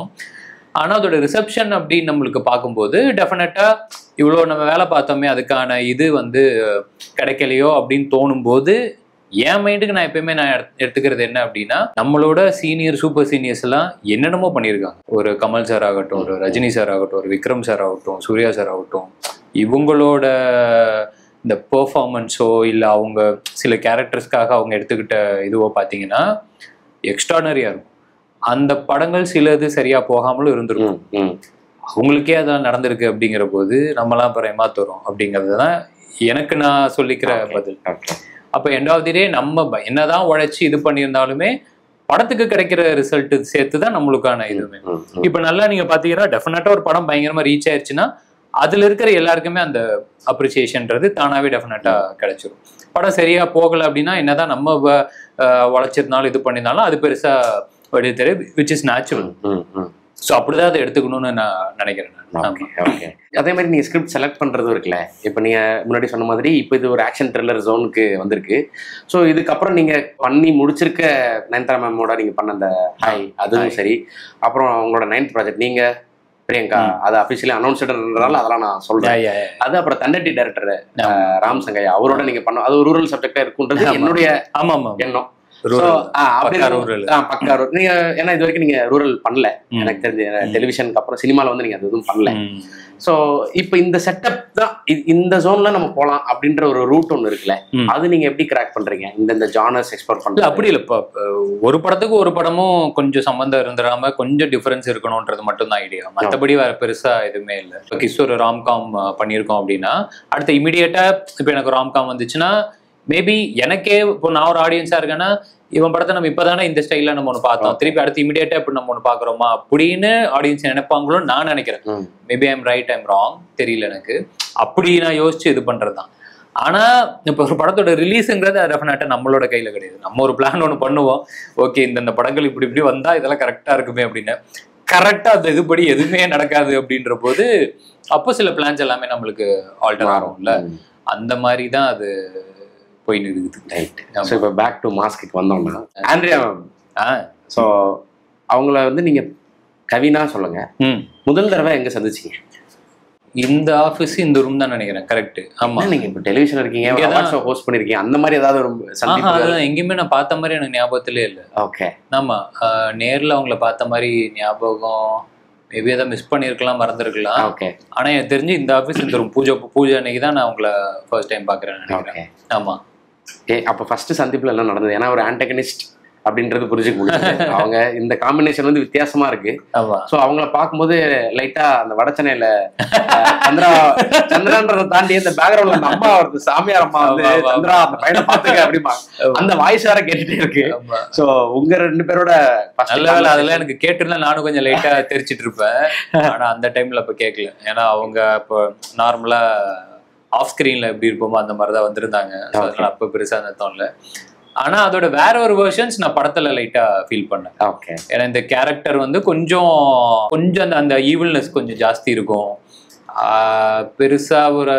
ஆனா அதோட ரிசப்ஷன் அப்படின்னு நம்மளுக்கு பார்க்கும்போது டெஃபினட்டா இவ்வளோ நம்ம வேலை பார்த்தோமே அதுக்கான இது வந்து கிடைக்கலையோ அப்படின்னு தோணும் போது என் மைண்டுக்கு நான் எப்பயுமே நான் எடுத்துக்கிறது என்ன அப்படின்னா, நம்மளோட சீனியர் சூப்பர் சீனியர்ஸ் எல்லாம் என்னென்னமோ பண்ணியிருக்காங்க. ஒரு கமல் சார் ஆகட்டும், ஒரு ரஜினி சார் ஆகட்டும், ஒரு விக்ரம் சார் ஆகட்டும், சூர்யா சார் ஆகட்டும், இவங்களோட இந்த பெர்ஃபார்மன்ஸோ இல்லை அவங்க சில கேரக்டர்ஸ்க்காக அவங்க எடுத்துக்கிட்ட இதுவோ பார்த்தீங்கன்னா எக்ஸ்ட்ரானரியா இருக்கும். அந்த படங்கள் சிலது சரியா போகாமலும் இருந்திருக்கும். அவங்களுக்கே அதான் நடந்திருக்கு அப்படிங்கிற போது நம்மளாம் அப்புறம் ஏமாத்துறோம் அப்படிங்கிறது தான் எனக்கு நான் சொல்லிக்கிற பதில். அப்போ எண்ட் ஆஃப் தி டே நம்ம என்னதான் உழைச்சி இது பண்ணியிருந்தாலுமே படத்துக்கு கிடைக்கிற ரிசல்ட் சேர்த்து தான் நம்மளுக்கான இதுவுமே. இப்போ நல்லா நீங்க பாத்தீங்கன்னா டெஃபினட்டா ஒரு படம் பயங்கரமா ரீச் ஆயிடுச்சுன்னா அதுல இருக்கிற எல்லாருக்குமே அந்த அப்ரிசியேஷன்றது தானாவே டெஃபினட்டா கிடைச்சிடும். படம் சரியா போகலை அப்படின்னா என்னதான் நம்ம உழைச்சிருந்தாலும் இது பண்ணியிருந்தாலும் அது பெருசா வழி தெரியும், விச் இஸ் நேச்சுரல். ஸோ அப்படிதான் அதை எடுத்துக்கணும்னு நான் நினைக்கிறேன். அதே மாதிரி நீங்க ஸ்கிரிப்ட் செலக்ட் பண்றதும் இருக்குல்ல, இப்போ நீங்க முன்னாடி சொன்ன மாதிரி இப்போ இது ஒரு ஆக்ஷன் த்ரில்லர் ஜோனுக்கு வந்திருக்கு. ஸோ இதுக்கப்புறம் நீங்க பண்ணி முடிச்சிருக்க நயன்தாரா மேமோட நீங்க பண்ண அந்த ஹாய் அதுவும் சரி, அப்புறம் அவங்களோட 9th ப்ராஜெக்ட் நீங்க பிரியங்கா அது அஃபிஷியலி அனௌன்ஸ்டுன்றதால அதெல்லாம் நான் சொல்றேன். அது அப்புறம் தண்டட்டி டைரக்டர் ராம் சங்கையா அவரோட நீங்க பண்ண அது ஒரு ரூரல் சப்ஜெக்டா இருக்குன்றது என்னுடைய எண்ணம். நீங்க ஏன்னா இது வரைக்கும் நீங்க ரூரல் பண்ணல, எனக்கு தெரிஞ்ச டெலிவிஷனுக்கு அப்புறம் சினிமால வந்து நீங்க அது எதுவும் பண்ணல. சோ இப்ப இந்த செட்டப் தான் இந்த ஜோன்ல நம்ம போலாம் அப்படின்ற ஒரு ரூட் ஒண்ணு இருக்குல்ல, அது நீங்க எப்படி கிராக் பண்றீங்க? இந்த ஜானர்ஸ் எக்ஸ்ப்ளோர் பண்றது அப்படி இல்ல. இப்போ ஒரு படத்துக்கு ஒரு படமும் கொஞ்சம் சம்பந்தம் இருந்துடாம கொஞ்சம் டிஃபரன்ஸ் இருக்கணும்ன்றது மட்டும் தான் ஐடியா. மற்றபடி வேற பெருசா எதுவுமே இல்லை. கிஷோர் ராம்காம் பண்ணியிருக்கோம் அப்படின்னா அடுத்த இமீடியட்டா இப்போ எனக்கு ராம்காம் வந்துச்சுன்னா மேபி எனக்கே இப்போ நான் ஒரு ஆடியன்ஸா இருக்கேன்னா இவன் படத்தை நம்ம இப்பதானே இந்த ஸ்டைல நம்ம ஒன்று பார்த்தோம், திருப்பி அடுத்து இமீடியட்டா இப்படி நம்ம ஒன்று பாக்குறோமா அப்படின்னு ஆடியன்ஸ் நினைப்பாங்களோ நான் நினைக்கிறேன். Maybe I'm right I'm wrong தெரியல எனக்கு. அப்படி நான் யோசிச்சு இது பண்றதுதான். ஆனா இப்போ ஒரு படத்தோட ரிலீஸுங்கிறது டெஃபினட்டா நம்மளோட கையில கிடையாது. நம்ம ஒரு பிளான் ஒன்று பண்ணுவோம், ஓகே இந்த படங்கள் இப்படி இப்படி வந்தா இதெல்லாம் கரெக்டா இருக்குமே அப்படின்னு. கரெக்டா அந்த இதுபடி எதுவுமே நடக்காது அப்படின்ற போது அப்போ சில பிளான்ஸ் எல்லாமே நம்மளுக்கு ஆல்டர் ஆகும்ல, அந்த மாதிரி தான் அது போயின்னு இருக்குது. ஸோ இப்போ பேக் டு மாஸ்க்கு வந்தோம்னா ஆண்ட்ரியா மேம், ஸோ அவங்கள வந்து நீங்க கவினா சொல்லுங்க, முதல் தடவை எங்க சந்திச்சீங்க? இந்த ஆஃபீஸ் இந்த ரூம் தான் நினைக்கிறேன். கரெக்ட். ஆமா, நீங்க இப்போ டெலிவிஷன் இருக்கீங்க, ஹோஸ்ட் பண்ணிருக்கீங்க, அந்த மாதிரி ஏதாவது ஒரு அதெல்லாம் எங்கேயுமே நான் பார்த்த மாதிரி எனக்கு ஞாபகத்திலே இல்லை. ஓகே. ஆமா, நேர்ல அவங்கள பார்த்த மாதிரி ஞாபகம் மேபி ஏதாவது மிஸ் பண்ணிருக்கலாம், மறந்துருக்கலாம். ஓகே. ஆனா எனக்கு தெரிஞ்சு இந்த ஆஃபீஸ் இந்த ரூம் பூஜை அன்னைக்கு தான் நான் உங்களை ஃபர்ஸ்ட் டைம் பாக்குறேன் நினைக்கிறேன். ஆமா. அப்ப ஃபர்ஸ்ட் சந்திப்புல என்ன நடந்தது? ஏன்னா ஒரு ஆன்டகனிஸ்ட் அப்படின்றது புரிஞ்சுக்க முடியாது. அவங்க இந்த காம்பினேஷன் வந்து வித்தியாசமா இருக்கு. சோ அவங்கள பார்க்கும்போது லைட்டா அந்த வடச்சென்னையில சந்திரான்றதை தாண்டி இந்த பேக்ரவுண்ட்ல அந்த அம்மா வருது, சாமியார் அம்மா வந்து சந்திரா அந்த பையனை பாத்துக்க அப்படிமா அந்த வாய்ஸ் வேற கேட்டுட்டே இருக்கு. சோ உங்க 2 பேரோட அதெல்லாம் எனக்கு கேட்டிருந்தா நானும் கொஞ்சம் லைட்டா தெரிச்சிட்டு இருப்பேன். ஆனா அந்த டைம்ல அப்ப கேட்கல. ஏன்னா அவங்க இப்போ நார்மலா ஆஃப் ஸ்கிரீன்ல எப்படி இருப்போமோ அந்த மாதிரிதான் வந்திருந்தாங்க. அதனால அப்ப பெருசா அந்த தோணல. ஆனா அதோட வேற ஒரு வெர்ஷன்ஸ் நான் படத்துல லைட்டா ஃபீல் பண்ணேன். ஏன்னா இந்த கேரக்டர் வந்து கொஞ்சம் அந்த ஈவில்னஸ் கொஞ்சம் ஜாஸ்தி இருக்கும். பெருசா ஒரு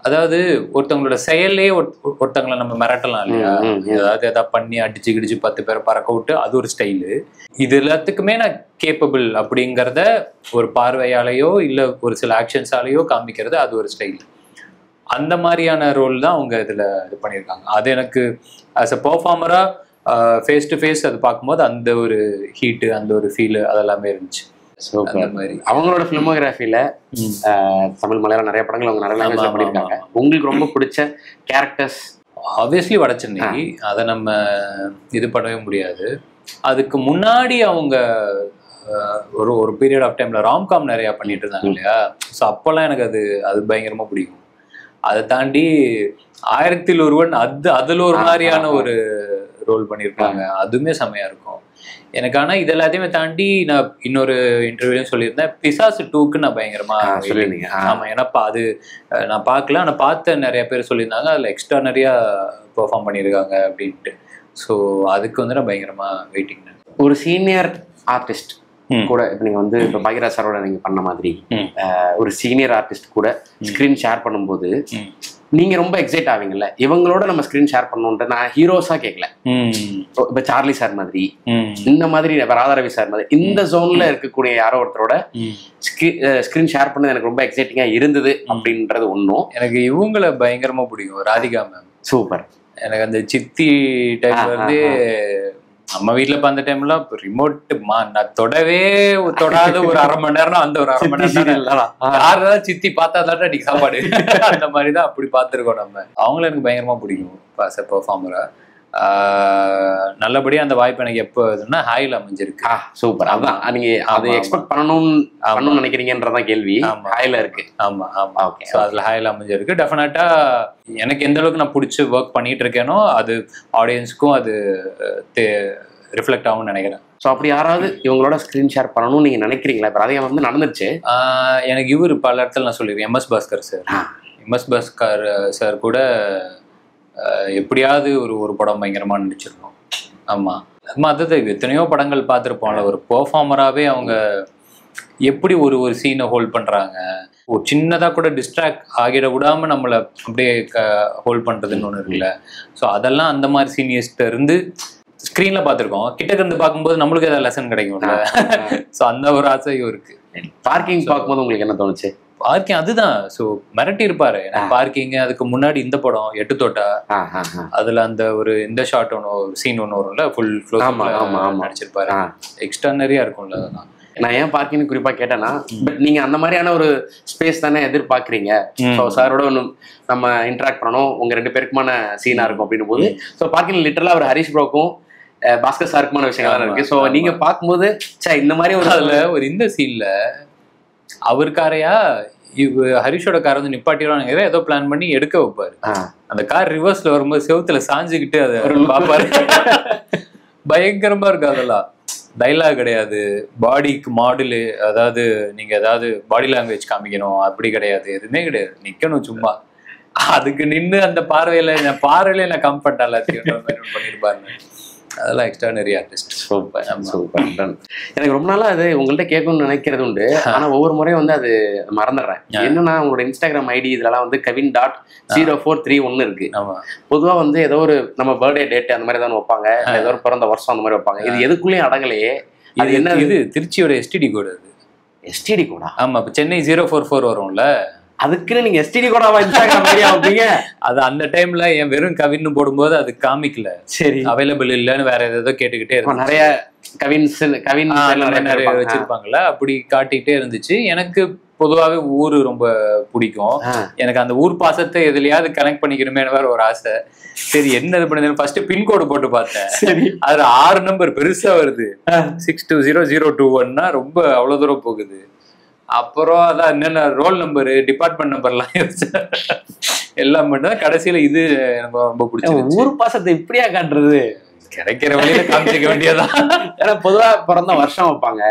அதாவது ஒருத்தவங்களோட செயலே ஒருத்தவங்களை நம்ம மிரட்டலாம் இல்லையா? ஏதாவது எதாவது பண்ணி அடிச்சு கிடிச்சு 10 பேரை பறக்க விட்டு அது ஒரு ஸ்டைலு. இது எல்லாத்துக்குமே நான் கேப்பபிள் அப்படிங்கிறத ஒரு பார்வையாலேயோ இல்ல ஒரு சில ஆக்ஷன்ஸாலேயோ காமிக்கிறது அது ஒரு ஸ்டைல். அந்த மாதிரியான ரோல் தான் அவங்க இதுல இது பண்ணியிருக்காங்க. அது எனக்கு ஆஸ் அ பெர்ஃபார்மரா ஃபேஸ் டு ஃபேஸ் அது பார்க்கும்போது அந்த ஒரு ஹீட்டு அந்த ஒரு ஃபீல் அதெல்லாமே இருந்துச்சு. அந்த மாதிரி அவங்களோட ஃபிலிமோகிராஃபில தமிழ் மலையாளம் நிறைய படங்கள் அவங்க நிறைய லாங்குவேஜ்ல பண்ணியிருக்காங்க. உங்களுக்கு ரொம்ப பிடிச்ச கேரக்டர்ஸ்? ஆப்வியஸ்லி வடச்சென்னை, அதை நம்ம இது பண்ணவே முடியாது. அதுக்கு முன்னாடி அவங்க ஒரு பீரியட் ஆஃப் டைம்ல ராம்காம் நிறைய பண்ணிட்டு இருந்தாங்க இல்லையா? ஸோ அப்பெல்லாம் எனக்கு அது பயங்கரமா பிடிக்கும். அதை தாண்டி 1000ல் ஒருவன் அதுல ஒரு மாதிரியான ஒரு ரோல் பண்ணியிருப்பாங்க. அதுவுமே செம்மையா இருக்கும் எனக்கு. ஆனா இது எல்லாத்தையுமே தாண்டி நான் இன்னொரு இன்டர்வியூலையும் சொல்லியிருந்தேன், பிசாசு 2க்கு நான் பயங்கரமா சொல்லிருந்தீங்க. ஆமா, ஏன்னா அது நான் பார்க்கல, ஆனா பார்த்த நிறைய பேர் சொல்லியிருந்தாங்க அதுல எக்ஸ்ட்ரா நிறைய பெர்ஃபார்ம் பண்ணியிருக்காங்க அப்படின்ட்டு. ஸோ அதுக்கு வந்து நான் பயங்கரமா வெயிட்டிங். ஒரு சீனியர் ஆர்டிஸ்ட் கூட இப்ப நீங்க வந்து இப்ப பாக்யராஜ் சாரோட நீங்க பண்ண மாதிரி ஒரு சீனியர் ஆர்டிஸ்ட் கூட ஸ்கிரீன் ஷேர் பண்ணும்போது நீங்க ரொம்ப எக்ஸைட் ஆவீங்கல்ல, இவங்களோட நம்ம ஸ்கிரீன் ஷேர் பண்ணணும்ன்ற. நான் ஹீரோஸா கேட்கல, இப்ப சார்லி சார் மாதிரி இந்த மாதிரி ராதாரவி சார் மாதிரி இந்த ஜோன்ல இருக்கக்கூடிய யாரோ ஒருத்தரோட ஸ்கிரீன் ஷேர் பண்ணது எனக்கு ரொம்ப எக்ஸைட்டிங்கா இருந்தது அப்படின்றது ஒன்றும். எனக்கு இவங்களை பயங்கரமா பிடிக்கும். Radhika ma'am super. எனக்கு அந்த சித்தி டைம் வந்து நம்ம வீட்டுல பார்த்த டைம்ல ரிமோட் நான் தொடாத ஒரு 1/2 மணி நேரம், அந்த ஒரு 1/2 மணி நேரம் யாருதான் சித்தி பார்த்தாதான் அன்னைக்கு சாப்பாடு அந்த மாதிரிதான் அப்படி பார்த்துருக்கோம் நம்ம. அவங்களும் எனக்கு பயங்கரமா பிடிக்கும் பெர்ஃபார்மரா. நல்லபடியா அந்த வாய்ப்பு எனக்கு எப்போ இதுன்னா ஹாயில அமைஞ்சிருக்கு. சூப்பர். அதான் நீங்க அதை எக்ஸ்பெக்ட் பண்ணணும்னு நினைக்கிறீங்கன்றதான் கேள்வி. ஹாயில இருக்கு. ஆமா ஆமா, ஓகே. ஸோ அதுல ஹாயில அமைஞ்சிருக்கு. டெஃபினட்டா எனக்கு எந்த அளவுக்கு நான் பிடிச்சி ஒர்க் பண்ணிட்டு இருக்கேனோ அது ஆடியன்ஸுக்கும் அது ரிஃப்ளெக்ட் ஆகும்னு நினைக்கிறேன். ஸோ அப்படி யாராவது இவங்களோட ஸ்கிரீன் ஷேர் பண்ணணும்னு நீங்க நினைக்கிறீங்களா? இப்போ அதிகம் வந்து நடந்துருச்சு. எனக்கு இவர் பல இடத்துல நான் சொல்லிடுவேன், MS Bhaskar sir. MS Bhaskar sir கூட எப்படியாவது ஒரு படம் பயங்கரமா நடிச்சிருக்கோம். ஆமா, அது எத்தனையோ படங்கள் பார்த்துருப்போம்ல. ஒரு பெர்ஃபார்மராகவே அவங்க எப்படி ஒரு சீனை ஹோல்ட் பண்றாங்க, ஒரு சின்னதா கூட டிஸ்ட்ராக்ட் ஆகிட விடாம நம்மளை அப்படியே ஹோல்ட் பண்றதுன்னு ஒன்று இருக்குல்ல. ஸோ அதெல்லாம் அந்த மாதிரி சீனியர்ஸ்ட இருந்து ஸ்க்ரீன்ல பார்த்துருக்கோம். கிட்டக்க இருந்து பார்க்கும்போது நம்மளுக்கு ஏதாவது லெசன் கிடைக்கும்ல. ஸோ அந்த ஒரு ஆசையும் இருக்கு. பார்க்கிங் பார்க்கும்போது உங்களுக்கு என்ன தோணுச்சு? பார்க்கிங் அதுதான். ஸோ மிரட்டி இருப்பாரு பார்க்கிங். அதுக்கு முன்னாடி இந்த படம் 8 தோட்டா, அதுல அந்த இந்த ஷாட் ஒன்று சீன் ஒன்று வரும்ல, ஃபுல் நடிச்சிருப்பாரு. எக்ஸ்ட்ரானரியா இருக்கும்ல. அதெல்லாம் நான் ஏன் பார்க்கிங் குறிப்பா கேட்டேன்னா, பட் நீங்க அந்த மாதிரியான ஒரு ஸ்பேஸ் தானே எதிர்பார்க்குறீங்க. ஸோ சாரோட ஒன்று நம்ம இன்டராக்ட் பண்ணணும், உங்க 2 பேருக்குமான சீனா இருக்கும் அப்படின்னு போது. ஸோ பார்க்கிங் லிட்டரலா ஒரு ஹரிஷ் ப்ரோக்கும் பாஸ்கர் சாருக்குமான விஷயங்கள் இருக்கு. ஸோ நீங்க பார்க்கும்போது இந்த மாதிரி ஒரு அதுல ஒரு இந்த சீன்ல அவருக்காரையா ஹரிஷோட கார் வந்து நிப்பாட்டிடுவாங்க, ஏதோ பிளான் பண்ணி எடுக்க வைப்பாரு. அந்த கார் ரிவர்ஸ்ல வரும்போது செவுத்துல சாஞ்சுக்கிட்டு அதை பாப்பாரு. பயங்கரமா இருக்கு. அதெல்லாம் டைலாக் கிடையாது, பாடிக்கு மாடுலு, அதாவது நீங்க ஏதாவது பாடி லாங்குவேஜ் காமிக்கணும் அப்படி கிடையாது, எதுவுமே கிடையாது. நிக்கணும் சும்மா. அதுக்கு நின்று அந்த பார்வையில நான் கம்ஃபர்ட் எல்லாத்தையும் பண்ணிருப்பாரு. அதெல்லாம் எக்ஸ்ட்ரானரி ஆர்டிஸ்ட். Super super. எனக்கு ரொம்ப நாளா அது உங்கள்கிட்ட கேட்கணும்னு நினைக்கிறது உண்டு. ஆனா ஒவ்வொரு முறையும் வந்து அது மறந்துடுறேன். என்னன்னா உங்களோட இன்ஸ்டாகிராம் ஐடி இதெல்லாம் வந்து kevin.0431 இருக்கு. பொதுவா வந்து ஏதோ ஒரு நம்ம பர்த்டே டேட் அந்த மாதிரி ஏதாவது வைப்பாங்க, ஏதோ ஒரு பிறந்த வருஷம் அந்த மாதிரி வைப்பாங்க. இது எதுக்குள்ளேயும் அடங்கலையே. அது என்ன? இது திருச்சியோட STD கோடு. அது STD கோடா? ஆமா. இப்ப சென்னை 044 வரும்ல, அதுக்குன்னு நீங்க STD கோடாவா இன்ஸ்டாகிராம் ஐடியா வைப்பீங்க? அது அந்த டைம்ல என் வெறும் கவின்னு போடும்போது அது காமிக்கல. சரி, அவைலபிள் இல்லைன்னு வேற ஏதோ கேட்டுக்கிட்டே இருக்கும். நிறைய கவின் நிறைய வச்சிருப்பாங்கல்ல, அப்படி காட்டிக்கிட்டே இருந்துச்சு. எனக்கு பொதுவாகவே ஊர் ரொம்ப பிடிக்கும். எனக்கு அந்த ஊர் பாசத்தை எதுலையாவது கனெக்ட் பண்ணிக்கணுமே வேற ஒரு ஆசை. சரி என்ன இது பண்ணுது, ஃபர்ஸ்ட் பின்கோடு போட்டு பார்த்தேன். அதுல 6 நம்பர் பெருசா வருது, 620021 ரொம்ப அவ்வளவு தூரம் போகுது. அப்புறம் அதான் என்னென்ன ரோல் நம்பரு, டிபார்ட்மெண்ட் நம்பர்லாம் எல்லாம் பண்ணா கடைசியில இது எனக்கு ரொம்ப பிடிச்சது. ஊர் பாசத்தை இப்படியா காட்டுறது? கிடைக்கிற வழியில காமிச்சிக்க வேண்டியதான். ஏன்னா பொதுவா பிறந்த வருஷம் வைப்பாங்க,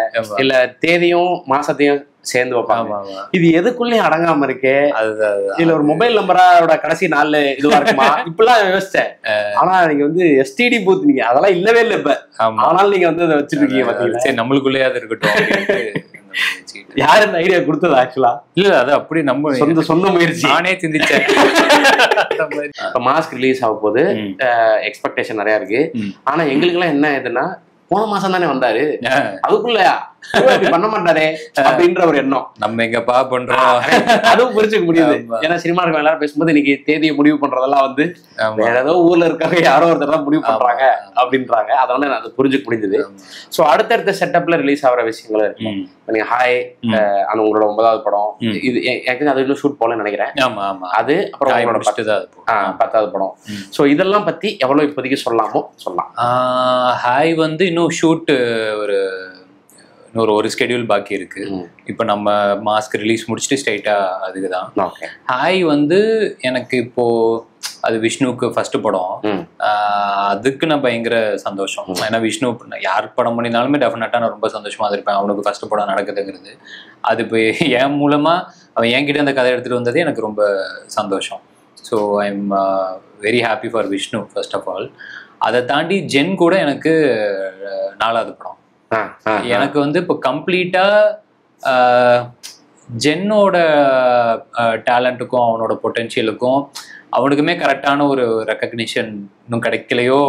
இல்ல தேதியும் மாசத்தையும் சேர்ந்து வைப்பாங்க. இது எதுக்குள்ளயும் அடங்காம இருக்கு. இதுல ஒரு மொபைல் நம்பரோட கடைசி 4 இதுவா இருக்குமா இப்பெல்லாம் யோசிச்சேன். ஆனா நீங்க வந்து எஸ்டிடி பூத் நீங்க அதெல்லாம் இல்லவே இல்லை இப்ப. ஆனாலும் நீங்க வந்து அதை வச்சுட்டு இருக்கீங்க பாத்தீங்களா. சரி நம்மளுக்குள்ளேயே அது இருக்கட்டும். யாரு இந்த ஐடியா கொடுத்தது? ஆக்சுவலா இல்ல அது அப்படி நம்ம சொந்த முயற்சி, நானே சிந்திச்சேன். இப்ப மாஸ்க் ரிலீஸ் ஆக போது எக்ஸ்பெக்டேஷன் நிறைய இருக்கு. ஆனா எங்களுக்கு எல்லாம் என்ன ஆயிடுதுன்னா, போன மாசம் தானே வந்தாரு, அதுக்குள்ள பண்ண மாட்டாரே அப்படின்ற ஒரு எண்ணம். நம்ம எங்கப்பா பண்றோம் அதுவும் புரிஞ்சுக்க முடியுது. ஏன்னா சினிமா இருக்க எல்லாரும் பேசும்போது இன்னைக்கு தேதியை முடிவு பண்றதெல்லாம் வந்து வேற ஏதோ ஊர்ல இருக்காங்க, யாரோ ஒருத்தர் தான் முடிவு பண்றாங்க அப்படின்றாங்க. அதனால நான் அதை புரிஞ்சுக்க முடிஞ்சது. சோ அடுத்தடுத்த செட்டப்ல ரிலீஸ் ஆகிற விஷயங்களும் இருக்கு. நீங்க ஹாய் அந்த உங்களோட 9வது படம், இது எனக்கு அது இன்னும் ஷூட் போலன்னு நினைக்கிறேன். அது அப்புறம் உங்களோட 10வது படம். சோ இதெல்லாம் பத்தி எவ்வளவு இப்போதைக்கு சொல்லாமோ சொல்லலாம். ஹாய் வந்து இன்னும் ஷூட் ஒரு ஸ்கெடியூல் பாக்கி இருக்கு. இப்போ நம்ம மாஸ்க் ரிலீஸ் முடிச்சுட்டு ஸ்ட்ரைட்டா அதுக்குதான். ஹாய் வந்து எனக்கு இப்போ அது விஷ்ணுவுக்கு ஃபர்ஸ்ட் படம், அதுக்கு நான் பயங்கர சந்தோஷம். ஏன்னா விஷ்ணு யார் படம் பண்ணினாலுமே டெஃபினட்டா நான் ரொம்ப சந்தோஷமா இருப்பேன். அவனுக்கு ஃபர்ஸ்ட் படம் நடக்குதுங்கிறது, அது இப்போ என் மூலமா அவன் என்கிட்ட அந்த கதை எடுத்துட்டு வந்தது எனக்கு ரொம்ப சந்தோஷம். So I am very happy for Vishnu first of all. அதை தாண்டி ஜென் கூட எனக்கு 4வது படம். எனக்கு வந்து இப்போ கம்ப்ளீட்டா ஜென்னோட டேலண்ட்டுக்கும் அவனோட பொட்டென்ஷியலுக்கும் அவனுக்குமே கரெக்டான ஒரு ரெக்கக்னிஷன் இன்னும் கிடைக்கலையோ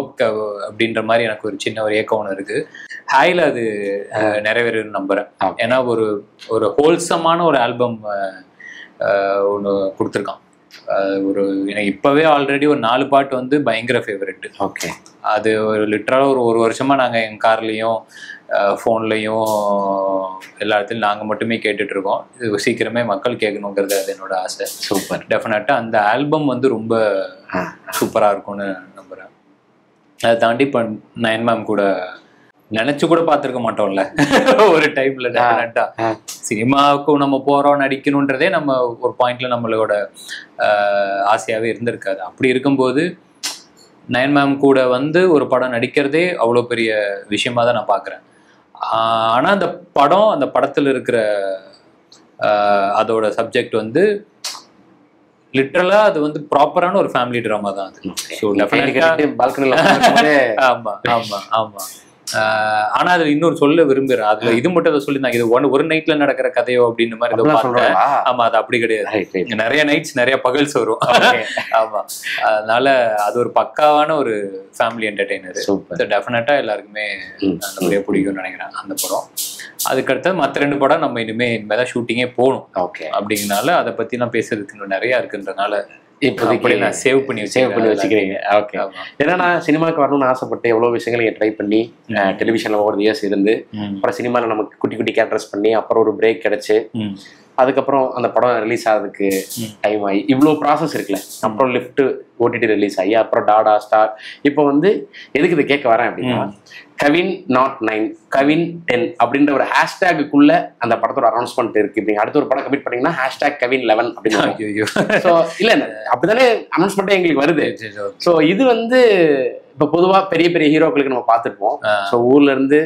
அப்படின்ற மாதிரி எனக்கு ஒரு சின்ன ஒரு ஏக்கம் ஒன்று இருக்கு. ஹாயில் அது நிறைவேறும் நம்புறேன். ஏன்னா ஒரு ஹோல்சமான ஒரு ஆல்பம் ஒன்று கொடுத்துருக்கான். ஒரு எனக்கு இப்பவே ஆல்ரெடி ஒரு 4 பாட்டு வந்து பயங்கர ஃபேவரெட். ஓகே, அது ஒரு லிட்டரலாக ஒரு வருஷமா நாங்கள் எங்கள் கார்லேயும் ஃபோன்லையும் எல்லா இடத்துலையும் நாங்கள் மட்டுமே கேட்டுட்டு இருக்கோம். இது சீக்கிரமே மக்கள் கேட்கணுங்கிறது அது என்னோட ஆசை. சூப்பர். டெஃபினட்டாக அந்த ஆல்பம் வந்து ரொம்ப சூப்பராக இருக்கும்னு நம்புகிறேன். அதை தாண்டி இப்போ நயன் மேம் கூட நினைச்சு கூட பார்த்துருக்க மாட்டோம்ல ஒரு டைம்ல. டெஃபினட்டா சினிமாவுக்கும் நம்ம போறோம் நடிக்கணுன்றதே நம்ம ஒரு பாயிண்ட்ல நம்மளோட ஆசையாவே இருந்திருக்காது. அப்படி இருக்கும்போது நயன் மேம் கூட வந்து ஒரு படம் நடிக்கிறதே அவ்வளோ பெரிய விஷயமா தான் நான் பார்க்குறேன். ஆனால் அந்த படத்தில் இருக்கிற அதோட சப்ஜெக்ட் வந்து லிட்டரலா அது வந்து ப்ராப்பரான ஒரு ஃபேமிலி ட்ராமா தான் அது. ஸோ ஆமா ஆமா ஆமா. ஆனா அதுல இன்னொரு சொல்ல விரும்புறேன். அதுல இது மட்டும் அதை சொல்லியிருந்தாங்க, இது ஒரு நைட்ல நடக்கிற கதையோ அப்படின்னு மாதிரி ஏதோ பார்த்தேன். ஆமா, அது அப்படி கிடையாது. நிறைய நைட்ஸ் நிறைய பகல்ஸ் வரும். ஆமா, அதனால அது ஒரு பக்காவான ஒரு ஃபேமிலி என்டர்டெய்னர். டெஃபினட்டா எல்லாருக்குமே நல்லபடியா பிடிக்கும்னு நினைக்கிறேன் அந்த படம். அதுக்கடுத்து மற்ற 2 படம் நம்ம இனிமேதான் ஷூட்டிங்கே போகணும். அப்படிங்கனால அதை பத்தி நான் பேசுறதுக்கு இன்னும் நிறைய இருக்குன்றனால இப்போதைக்கு நான் சேவ் பண்ணி வச்சுக்கிறீங்க. ஓகே, ஏன்னா நான் சினிமாவுக்கு வரணும்னு ஆசைப்பட்டு எவ்வளவு விஷயங்களை ட்ரை பண்ணி டெலிவிஷன்ல ஒரு இயர்ஸ் இருந்து அப்புறம் சினிமாவில் நமக்கு குட்டி குட்டி கேரக்டர்ஸ் பண்ணி அப்புறம் ஒரு பிரேக் கிடைச்சு அதுக்கப்புறம் அந்த படம் ரிலீஸ் ஆகிறதுக்கு டைம் ஆகி இவ்வளோ ப்ராசஸ் இருக்குல்ல. அப்புறம் லிஃப்ட் ஓடிடி ரிலீஸ் ஆகி அப்புறம் டாடா ஸ்டார். இப்போ வந்து எதுக்கு இதை கேட்க வரேன் அப்படின்னா, கவின் நாட் 9 கவின் 10 அப்படின்ற ஒரு ஹேஷ்டேக்குள்ள அந்த படத்தோட அனௌன்ஸ்மெண்ட் இருக்கு. இப்படி அடுத்த ஒரு படம் கமிட் பண்ணீங்கன்னா ஹேஷ்டேக் Kevin11 அப்படின்னு. ஸோ இல்லை அப்படித்தானே அனௌன்ஸ்மெண்ட்டே எங்களுக்கு வருது. ஸோ இது வந்து இப்போ பொதுவாக பெரிய பெரிய ஹீரோக்களுக்கு நம்ம பார்த்துருப்போம். ஸோ ஊர்ல இருந்து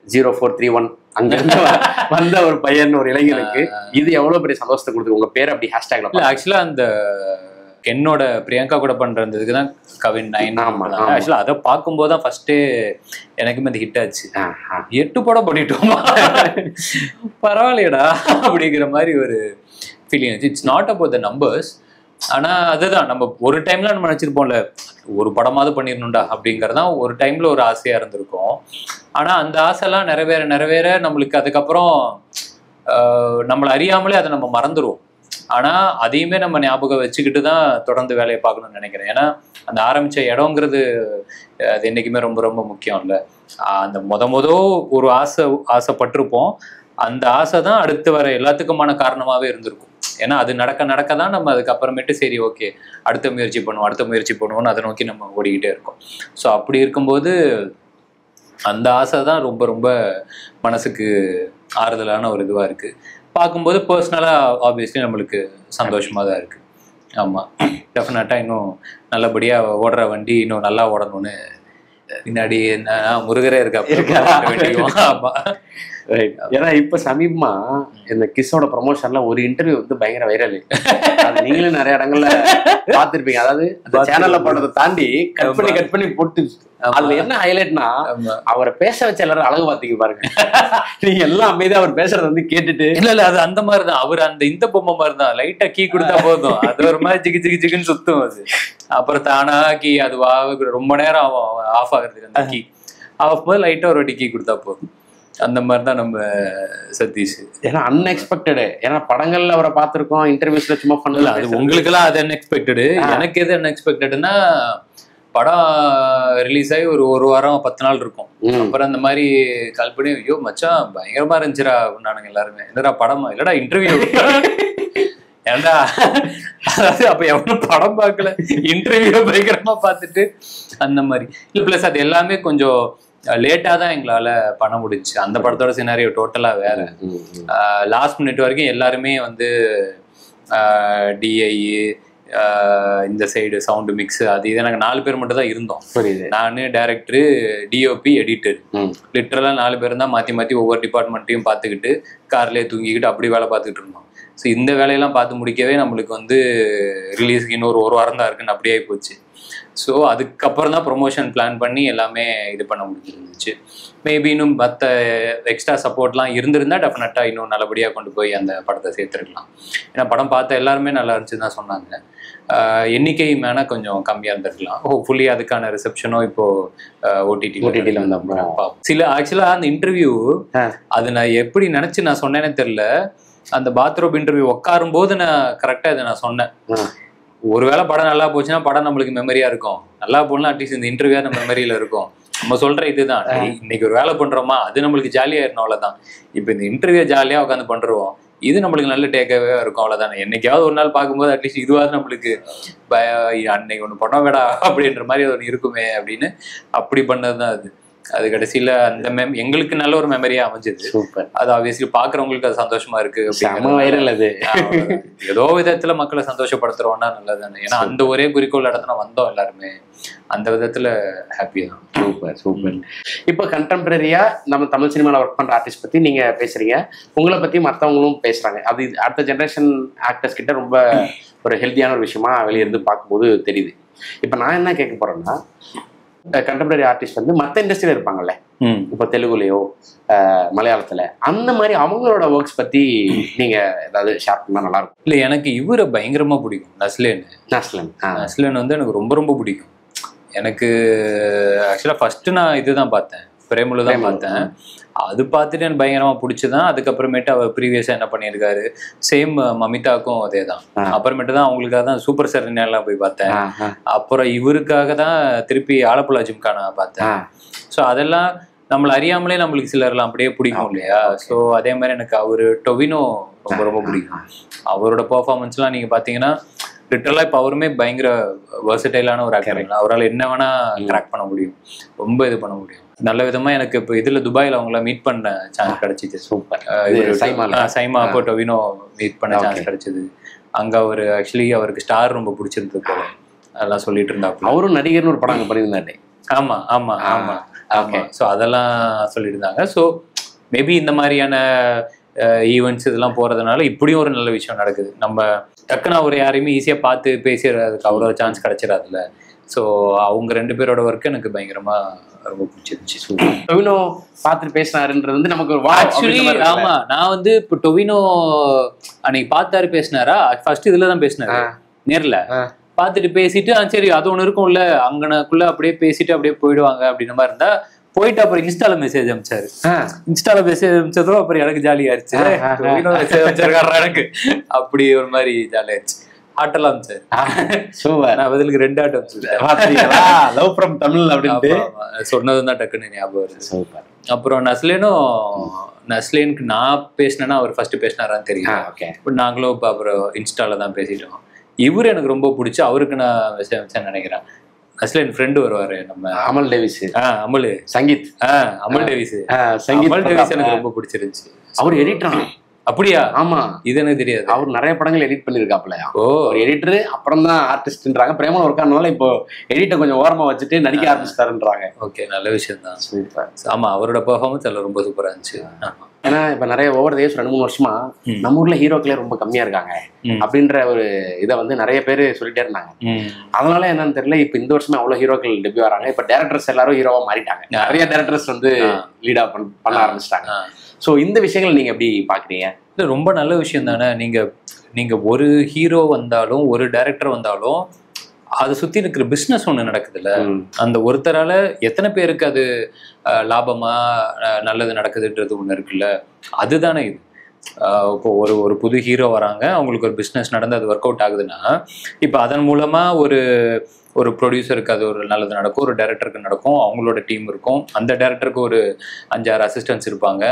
0431 அங்கிருந்து வந்த ஒரு பையன், ஒரு இளைஞனுக்கு இது எவ்வளவு பெரிய சந்தோஷத்தை கொடுத்து உங்க பேர் அப்படி ஹேஷ்டேக்ல. ஆக்சுவலா அந்த என்னோட பிரியங்கா கூட பண்றதுக்கு தான் Kevin9. ஆக்சுவலா அதை பார்க்கும்போது தான் ஃபர்ஸ்டே எனக்குமே அது ஹிட் ஆச்சு. 8 படம் பண்ணிட்டோமா பரவாயில்லையடா அப்படிங்கிற மாதிரி ஒரு feeling. It's not about the numbers. ஆனா அதுதான் நம்ம ஒரு டைம்ல நம்ம நினைச்சிருப்போம்ல ஒரு படமாவது பண்ணிடணும்டா அப்படிங்கறதான் ஒரு டைம்ல ஒரு ஆசையா இருந்திருக்கும். ஆனா அந்த ஆசைலாம் நிறைவேற நம்மளுக்கு அதுக்கப்புறம் நம்மளை அறியாமலே அதை நம்ம மறந்துடுவோம். ஆனா அதையுமே நம்ம ஞாபகம் வச்சுக்கிட்டு தான் தொடர்ந்து வேலையை பார்க்கணும்னு நினைக்கிறேன். ஏன்னா அந்த ஆரம்பிச்ச இடங்கிறது அது என்னைக்குமே ரொம்ப ரொம்ப முக்கியம் இல்லை. அந்த மொத ஒரு ஆசைப்பட்டிருப்போம். அந்த ஆசை தான் அடுத்து வர எல்லாத்துக்குமான காரணமாவே இருந்திருக்கும். ஏன்னா அது நடக்க தான் நம்ம அதுக்கப்புறமேட்டு சரி ஓகே அடுத்த முயற்சி பண்ணுவோம்னு அதை நோக்கி நம்ம ஓடிக்கிட்டே இருக்கோம். ஸோ அப்படி இருக்கும்போது அந்த ஆசை தான் ரொம்ப ரொம்ப மனசுக்கு ஆறுதலான ஒரு இதுவாக இருக்குது. பார்க்கும்போது பர்சனலாக ஆப்வியஸ்லி நம்மளுக்கு சந்தோஷமாக தான் இருக்குது. ஆமாம், டெஃபினட்டாக இன்னும் நல்லபடியாக ஓடுற வண்டி இன்னும் நல்லா ஓடணும்னு பின்னாடி முருகரே இருக்கா. ஆமாம், ஏன்னா இப்ப சமீபமா இந்த கிஸ்ஸோட ப்ரொமோஷன்ல ஒரு இன்டர்வியூ வந்து பயங்கர வைரல். நீங்களும் நிறைய இடங்கள்ல பாத்துருப்பீங்க. அதாவது அந்த சேனல்ல போடுறதை தாண்டி கட் பண்ணி போட்டு அதுல என்ன ஹைலைட்னா அவரை பேச வச்ச எல்லாரும் அழகு பாத்தீங்க பாருங்க. நீங்க எல்லாம் அமைதியா அவர் பேசுறத வந்து கேட்டுட்டு இல்ல அது அந்த மாதிரிதான். அவர் அந்த இந்த பொம்மை மாதிரிதான், லைட்டா கீ கொடுத்தா போதும் அது ஒரு மாதிரி ஜிகின்னு சுத்தும். அது அப்புறம் தானா கீ அது ரொம்ப நேரம் ஆஃப் ஆகுறதுக்கு அந்த கீ ஆஃப் போது லைட்டா ஒரு வாட்டி கீ கொடுத்தா போதும். அந்த மாதிரிதான் நம்ம சதீஷ். ஏன்னா அன்எக்ஸ்பெக்டடு. ஏன்னா படங்கள்ல அவரை பார்த்திருக்கோம், இன்டர்வியூஸ்ல சும்மா பண்ணல. அது உங்களுக்கு எல்லாம் அது அன்எக்ஸ்பெக்டடு. எனக்கு எது அன்எக்ஸ்பெக்டடுன்னா படம் ரிலீஸ் ஆகி ஒரு வாரம் 10 நாள் இருக்கும். அப்புறம் இந்த மாதிரி கால் பண்ணி ஐயோ மச்சான் பயங்கரமா இருந்துச்சுரா நானுங்க எல்லாருமே. என்னடா படமா? இல்லடா இன்டர்வியூ. ஏன்டா அதாவது அப்ப எவனும் படம் பார்க்கல, இன்டர்வியூ பயங்கரமா பார்த்துட்டு அந்த மாதிரி இல்லை. பிளஸ் அது எல்லாமே கொஞ்சம் லேட்டாக தான் எங்களால் பண்ண முடிச்சு. அந்த படத்தோட சினாரியோ டோட்டலாக வேற. லாஸ்ட் மினிட் வரைக்கும் எல்லாருமே வந்து டிஐ இந்த சைடு சவுண்டு மிக்ஸ் அது இது நாங்கள் 4 பேர் மட்டும் தான் இருந்தோம். நான், டைரக்டரு, டிஓபி, எடிட்டர், லிட்டரலாக 4 பேர் தான் மாற்றி ஒவ்வொரு டிபார்ட்மெண்ட்டையும் பார்த்துக்கிட்டு கார்லேயே தூங்கிக்கிட்டு அப்படி வேலை பார்த்துக்கிட்டு இருந்தோம். ஸோ இந்த வேலையெல்லாம் பார்த்து முடிக்கவே நம்மளுக்கு வந்து ரிலீஸுக்கு இன்னொரு 1 வாரம் தான் இருக்குன்னு அப்படியே போச்சு. ஸோ அதுக்கப்புறம் தான் ப்ரொமோஷன் பிளான் பண்ணி எல்லாமே இது பண்ண முடிஞ்சிருந்துச்சு. மேபி இன்னும் மற்ற எக்ஸ்ட்ரா சப்போர்ட்லாம் இருந்திருந்தா டெஃபினட்டாக இன்னும் நல்லபடியாக கொண்டு போய் அந்த படத்தை சேர்த்துருக்கலாம். ஏன்னா படம் பார்த்த எல்லாருமே நல்லா இருந்துச்சுன்னு தான் சொன்னாங்க. எண்ணிக்கை மேலே கொஞ்சம் கம்மியாக இருந்திருக்கலாம். ஹோப்ஃபுல்லி அதுக்கான ரிசப்ஷனும் இப்போது ஓடிடியில் வந்தப்போ சில ஆக்சுவலாக அந்த இன்டர்வியூ அது நான் எப்படி நினச்சி நான் சொன்னேன்னே தெரில. அந்த பாத்ரூம் இன்டர்வியூ உட்காரும் போது நான் கரெக்டாக இதை நான் சொன்னேன். ஒருவேளை படம் நல்லா போச்சுன்னா படம் நம்மளுக்கு மெமரியா இருக்கும், நல்லா போடலாம் அட்லீஸ்ட் இந்த இன்டர்வியூ நம்ம மெமரியில இருக்கும். நம்ம சொல்ற இதுதான், இன்னைக்கு ஒரு வேலை பண்றோமா அது நம்மளுக்கு ஜாலியா இருக்கணும், அவ்வளவுதான். இப்ப இந்த இன்டர்வியூ ஜாலியா உட்காந்து பண்றோம், இது நம்மளுக்கு நல்ல டேக்காவே இருக்கும், அவ்வளவுதானே. என்னைக்காவது ஒரு நாள் பார்க்கும்போது அட்லீஸ்ட் இதுவாது நம்மளுக்கு அன்னைக்கு ஒண்ணு பண்ண வேடா அப்படின்ற மாதிரி ஒன்று இருக்குமே அப்படின்னு அப்படி பண்ணதுதான் அது. அது கடைசியில அந்த எங்களுக்கு நல்ல ஒரு மெமரியா அமைஞ்சது. அது ஆப்வியஸ்லி பாக்குறவங்களுக்கு அது சந்தோஷமா இருக்கு. ஏதோ விதத்துல மக்களை சந்தோஷப்படுத்துறோம்னா நல்லதுதானே. ஏன்னா அந்த ஒரே குறிக்கோள் இடத்துல வந்தோம் எல்லாருமே, அந்த விதத்துல ஹாப்பி தான். சூப்பர். இப்போ கண்டெம்பரரியா நம்ம தமிழ் சினிமாவில் ஒர்க் பண்ற ஆர்டிஸ்ட் பத்தி நீங்க பேசுறீங்க, உங்களை பத்தி மற்றவங்களும் பேசுறாங்க. அது அடுத்த ஜென்ரேஷன் ஆக்டர்ஸ் கிட்ட ரொம்ப ஒரு ஹெல்த்தியான ஒரு விஷயமா வெளியிருந்து பார்க்கும்போது தெரியுது. இப்போ நான் என்ன கேட்க போறேன்னா, கண்டெம்பரரி ஆர்டிஸ்ட் வந்து மற்ற இண்டஸ்ட்ரியில இருப்பாங்கல்ல, இப்போ தெலுங்குலயோ மலையாளத்துல, அந்த மாதிரி அவங்களோட ஒர்க்ஸ் பத்தி நீங்க ஏதாவது ஷேர் பண்ணா நல்லா இருக்கும். இல்ல எனக்கு இவரை பயங்கரமா பிடிக்கும், நஸ்லன் வந்து எனக்கு ரொம்ப ரொம்ப பிடிக்கும். எனக்கு ஆக்சுவலா ஃபர்ஸ்ட் நான் இதுதான் பார்த்தேன், பிரேமுலு தான் பார்த்தேன். அது பார்த்துட்டு எனக்கு பயங்கரமா பிடிச்சதான். அதுக்கப்புறமேட்டு அவர் ப்ரீவியஸா என்ன பண்ணியிருக்காரு, சேம் மமிதாக்கும் அதே தான். அப்புறமேட்டு தான் அவங்களுக்காக தான் சூப்பர் சரண்யாலாம் போய் பார்த்தேன். அப்புறம் இவருக்காக தான் திருப்பி ஆலப்புழா ஜிம்கானா பார்த்தேன். ஸோ அதெல்லாம் நம்மளை அறியாமலே நம்மளுக்கு சிலர்லாம் அப்படியே பிடிக்கும் இல்லையா. ஸோ அதே மாதிரி எனக்கு அவரு டொவினோ ரொம்ப ரொம்ப பிடிக்கும். அவரோட பெர்ஃபார்மன்ஸ்லாம் நீங்க பாத்தீங்கன்னா லிட்டரலா இப்போ அவருமே பயங்கர வெர்சடைலான ஒரு ஆக்டர். அவரால் என்ன வேணா கிராக் பண்ண முடியும், ரொம்ப இது பண்ண முடியும் நல்ல விதமா. எனக்கு இப்போ இதுல துபாயில அவங்கள மீட் பண்ண சான்ஸ் கிடைச்சிச்சு. சூப்பர். சைமா அப்போ டொவினோ மீட் பண்ண சான்ஸ் கிடைச்சது. அங்க அவரு ஆக்சுவலி அவருக்கு ஸ்டார் ரொம்ப பிடிச்சிருந்து போல அதெல்லாம் சொல்லிட்டு இருந்தா. அவரும் நடிகர்னு ஒரு படம் அங்க பண்ணியிருந்தாரு. ஆமா ஆமா ஆமா ஆமா. ஸோ அதெல்லாம் சொல்லிட்டு இருந்தாங்க. ஸோ மேபி இந்த மாதிரியான ஈவெண்ட்ஸ் இதெல்லாம் போறதுனால இப்படியும் ஒரு நல்ல விஷயம் நடக்குது. நம்ம டக்குன்னு அவர் யாரையுமே ஈஸியா பார்த்து பேசுறதுக்கு அவ்வளோ சான்ஸ் கிடைச்சிடாதுல்ல. ஸோ அவங்க 2 பேரோட ஒர்க்கு எனக்கு பயங்கரமா ரொம்ப பிடிச்சிருந்துச்சு. டொவினோ பார்த்துட்டு பேசினாருன்றது வந்து நமக்கு ஒரு ஆக்சுவலி ஆமா. நான் வந்து இப்போ டொவினோ அன்னைக்கு பார்த்தாரு பேசினாரா, ஃபர்ஸ்ட் இதுல தான் பேசினாரு நேர்ல பார்த்துட்டு பேசிட்டு சரி அது ஒன்று இருக்கும்ல அங்கனக்குள்ள அப்படியே பேசிட்டு அப்படியே போயிடுவாங்க அப்படின்ற மாதிரி இருந்தா போயிட்டு அப்புறம் இன்ஸ்டால மெசேஜ் அனுப்பிச்சாரு. இன்ஸ்டால மெசேஜ் அனுப்பிச்சதோ அப்புறம் எனக்கு ஜாலியா இருந்துச்சு, மெசேஜ் அனுப்பிச்சிருக்காரு எனக்கு, அப்படி ஒரு மாதிரி ஜாலியா இருந்துச்சு. ஆட்டலாம் சார். சூப்பர். நான் பதிலுக்கு 2 ஆட்டம் வச்சிருக்கேன். லவ் ஃப்ரம் தமிழ் அப்படின்ட்டு சொன்னதும் தான் டக்குன்னு ஞாபகம் வருது. சூப்பர். அப்புறம் நஸ்லேனுக்கு நான் பேசினேன்னா அவர் ஃபர்ஸ்ட் பேசினாரான்னு தெரியும். நாங்களும் இப்போ அப்புறம் இன்ஸ்டால தான் பேசிட்டோம். இவரு எனக்கு ரொம்ப பிடிச்சி, அவருக்கு நான் விஷயம் நினைக்கிறேன். நஸ்லேன் ஃப்ரெண்டு வருவாரு, நம்ம அமல் டேவிஸ். அமல் சங்கீத். அமல் டேவிஸ். அமல் டேவிஸ் எனக்கு ரொம்ப பிடிச்சிருந்துச்சு. அவர் எடிட்டர். அப்படியா? ஆமா, இது எனக்கு தெரியாது. அவர் நிறைய படங்கள் எடிட் பண்ணிருக்காப்ல. ஒரு எடிட்டர் அப்புறம் தான் ஆர்டிஸ்ட்ன்றாங்க. பிரேமன் ஒர்க் ஆனதால இப்போ எடிட்டை கொஞ்சம் ஓரமா வச்சுட்டு நடிக்க ஆரம்பிச்சிட்டாருன்றாங்க. ஓகே, நல்ல விஷயம் தான். சூப்பர். ஆமா, அவரோட பெர்ஃபார்மன்ஸ் எல்லாம் ரொம்ப சூப்பரா இருந்துச்சு. ஏன்னா இப்ப நிறைய ஓவர் டேஸ் 2-3 வருஷமா நம்ம ஊர்ல ஹீரோக்களே ரொம்ப கம்மியா இருக்காங்க அப்படின்ற ஒரு இதை வந்து நிறைய பேர் சொல்லிட்டே இருந்தாங்க. அதனால என்னன்னு தெரியல, இப்ப இந்த வருஷமே அவ்வளவு ஹீரோக்கள் டெபியூ வராங்க. இப்ப டேரக்டர்ஸ் எல்லாரும் ஹீரோவா மாறிட்டாங்க. நிறைய டேரக்டர்ஸ் வந்து லீடா பண்ண ஆரம்பிச்சிட்டாங்க. ஸோ இந்த விஷயங்கள் நீங்க எப்படி பாக்குறீங்க? இல்லை, ரொம்ப நல்ல விஷயம் தானே. நீங்க ஒரு ஹீரோ வந்தாலும் ஒரு டைரக்டர் வந்தாலும் அதை சுற்றி இருக்கிற பிஸ்னஸ் ஒன்று நடக்குதுல்ல. அந்த ஒருத்தரால எத்தனை பேருக்கு அது லாபமா நல்லது நடக்குதுன்றது ஒன்று இருக்குல்ல. அதுதானே இது. இப்போ ஒரு புது ஹீரோ வராங்க, அவங்களுக்கு ஒரு பிஸ்னஸ் நடந்து அது ஒர்க் அவுட் ஆகுதுன்னா, இப்போ அதன் மூலமாக ஒரு ப்ரொடியூசருக்கு அது ஒரு நல்லது நடக்கும், ஒரு டைரக்டருக்கு நடக்கும், அவங்களோட டீம் இருக்கும், அந்த டைரக்டருக்கு ஒரு 5-6 அசிஸ்டன்ஸ் இருப்பாங்க.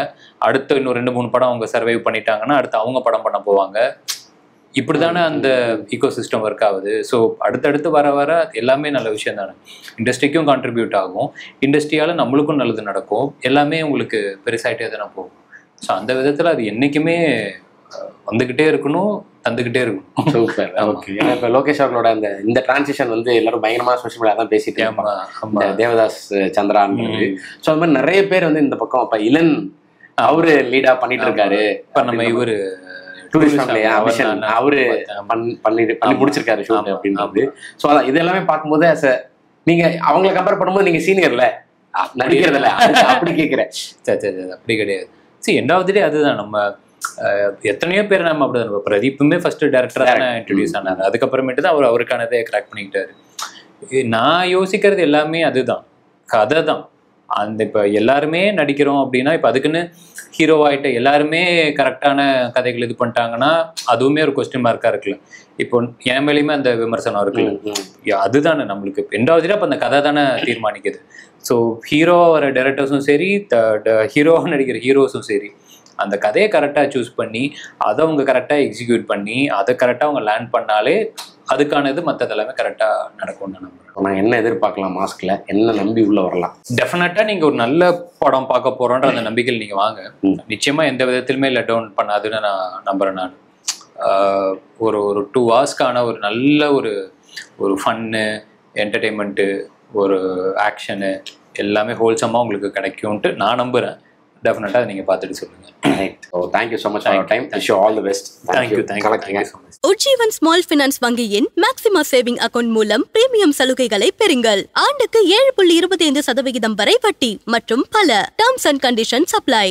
அடுத்து இன்னும் 2-3 படம் அவங்க சர்வைவ் பண்ணிட்டாங்கன்னா அடுத்து அவங்க படம் பண்ண போவாங்க. இப்படி தானே அந்த ஈகோ சிஸ்டம் ஒர்க் ஆகுது. ஸோ அடுத்தடுத்து வர எல்லாமே நல்ல விஷயம் தானே. இண்டஸ்ட்ரிக்கும் கான்ட்ரிபியூட் ஆகும், இண்டஸ்ட்ரியால் நம்மளுக்கும் நல்லது நடக்கும், எல்லாமே உங்களுக்கு பெருசாகிட்டே தானே போகும். ஸோ அந்த விதத்தில் அது என்றைக்குமே வந்துக்கிட்டே இருக்கணும், தந்துக்கிட்டே இருக்கணும். சூப்பர். ஓகே. ஏன்னா இப்போ லோகேஷ் அவர்களோட இந்த டிரான்சிஷன் வந்து எல்லாரும் பயங்கரமாக சோஷியல் மீடியா தான் பேசிட்டு இருப்பாங்க. தேவதாஸ் சந்திரான்றது. ஸோ அது மாதிரி நிறைய பேர் வந்து இந்த பக்கம் இப்போ இளன் அவரு லீடா பண்ணிட்டு இருக்காரு. இப்போ நம்ம இவரு அவரு பண்ணி முடிச்சிருக்காரு ஷூட் அப்படின்றது. ஸோ அதான் இது எல்லாமே பார்க்கும்போது நீங்க அவங்களை கம்பேர் பண்ணும்போது நீங்க சீனியர்ல நடிக்கிறதில்ல அப்படி கேட்கிறேன். சரி, அப்படி கிடையாது. சரி, எண்டாவது டே அதுதான். நம்ம எத்தனையோ பேர் நம்ம அப்படிதான். பிரதீப்புமே ஃபர்ஸ்ட் டைரக்டரா தானே இன்ட்ரடியூஸ் ஆனாரு. அதுக்கப்புறமேட்டு தான் அவருக்கானதை கிராக் பண்ணிக்கிட்டாரு. நான் யோசிக்கிறது எல்லாமே அதுதான், கதை தான். அந்த இப்போ எல்லாருமே நடிக்கிறோம் அப்படின்னா, இப்போ அதுக்குன்னு ஹீரோவாயிட்ட எல்லாருமே கரெக்டான கதைகள் இது பண்ணிட்டாங்கன்னா அதுவுமே ஒரு கொஸ்டின் மார்க்கா இருக்குல்ல. இப்போ என் மேலேயுமே அந்த விமர்சனம் இருக்குல்ல. அதுதானே நம்மளுக்கு எண்டாவது அப்போ அந்த கதை தானே தீர்மானிக்குது. ஸோ ஹீரோவா வர டைரக்டர்ஸும் சரி, ஹீரோவாக நடிக்கிற ஹீரோஸும் சரி, அந்த கதையை கரெக்டாக சூஸ் பண்ணி அதை அவங்க கரெக்டாக எக்ஸிக்யூட் பண்ணி அதை கரெக்டாக அவங்க லேண்ட் பண்ணாலே அதுக்கானது மற்றது எல்லாமே கரெக்டாக நடக்கும்னு நான் நம்புறேன். நான் என்ன எதிர்பார்க்கலாம் மாஸ்க்ல, என்ன நம்பி உள்ள வரலாம்? டெஃபினட்டா நீங்க ஒரு நல்ல படம் பார்க்க போறோன்ற அந்த நம்பிக்கையில் நீங்க வாங்க. நிச்சயமா எந்த விதத்திலுமே லெட் டவுன் பண்ணாதுன்னு நான் நம்புறேன். நான் ஒரு 2 ஹவர்ஸ்க்கான ஒரு நல்ல ஒரு ஃபன்னு, என்டர்டெயின்மெண்ட்டு, ஒரு ஆக்ஷனு எல்லாமே ஹோல்சமாக உங்களுக்கு கிடைக்கும்ட்டு நான் நம்புகிறேன். டெஃபினட்டாக நீங்கள் பார்த்துட்டு சொல்லுங்கள். Thank you so much for your time. Wish you all the best. Thank you so much. Ujjivan small finance வங்கியின் மேக்ஸிமா சேவிங் அக்கவுண்ட் மூலம் பிரீமியம் சலுகைகளை பெறுங்கள். ஆண்டுக்கு 7.25% வரை வட்டி மற்றும் பல. Terms and conditions apply.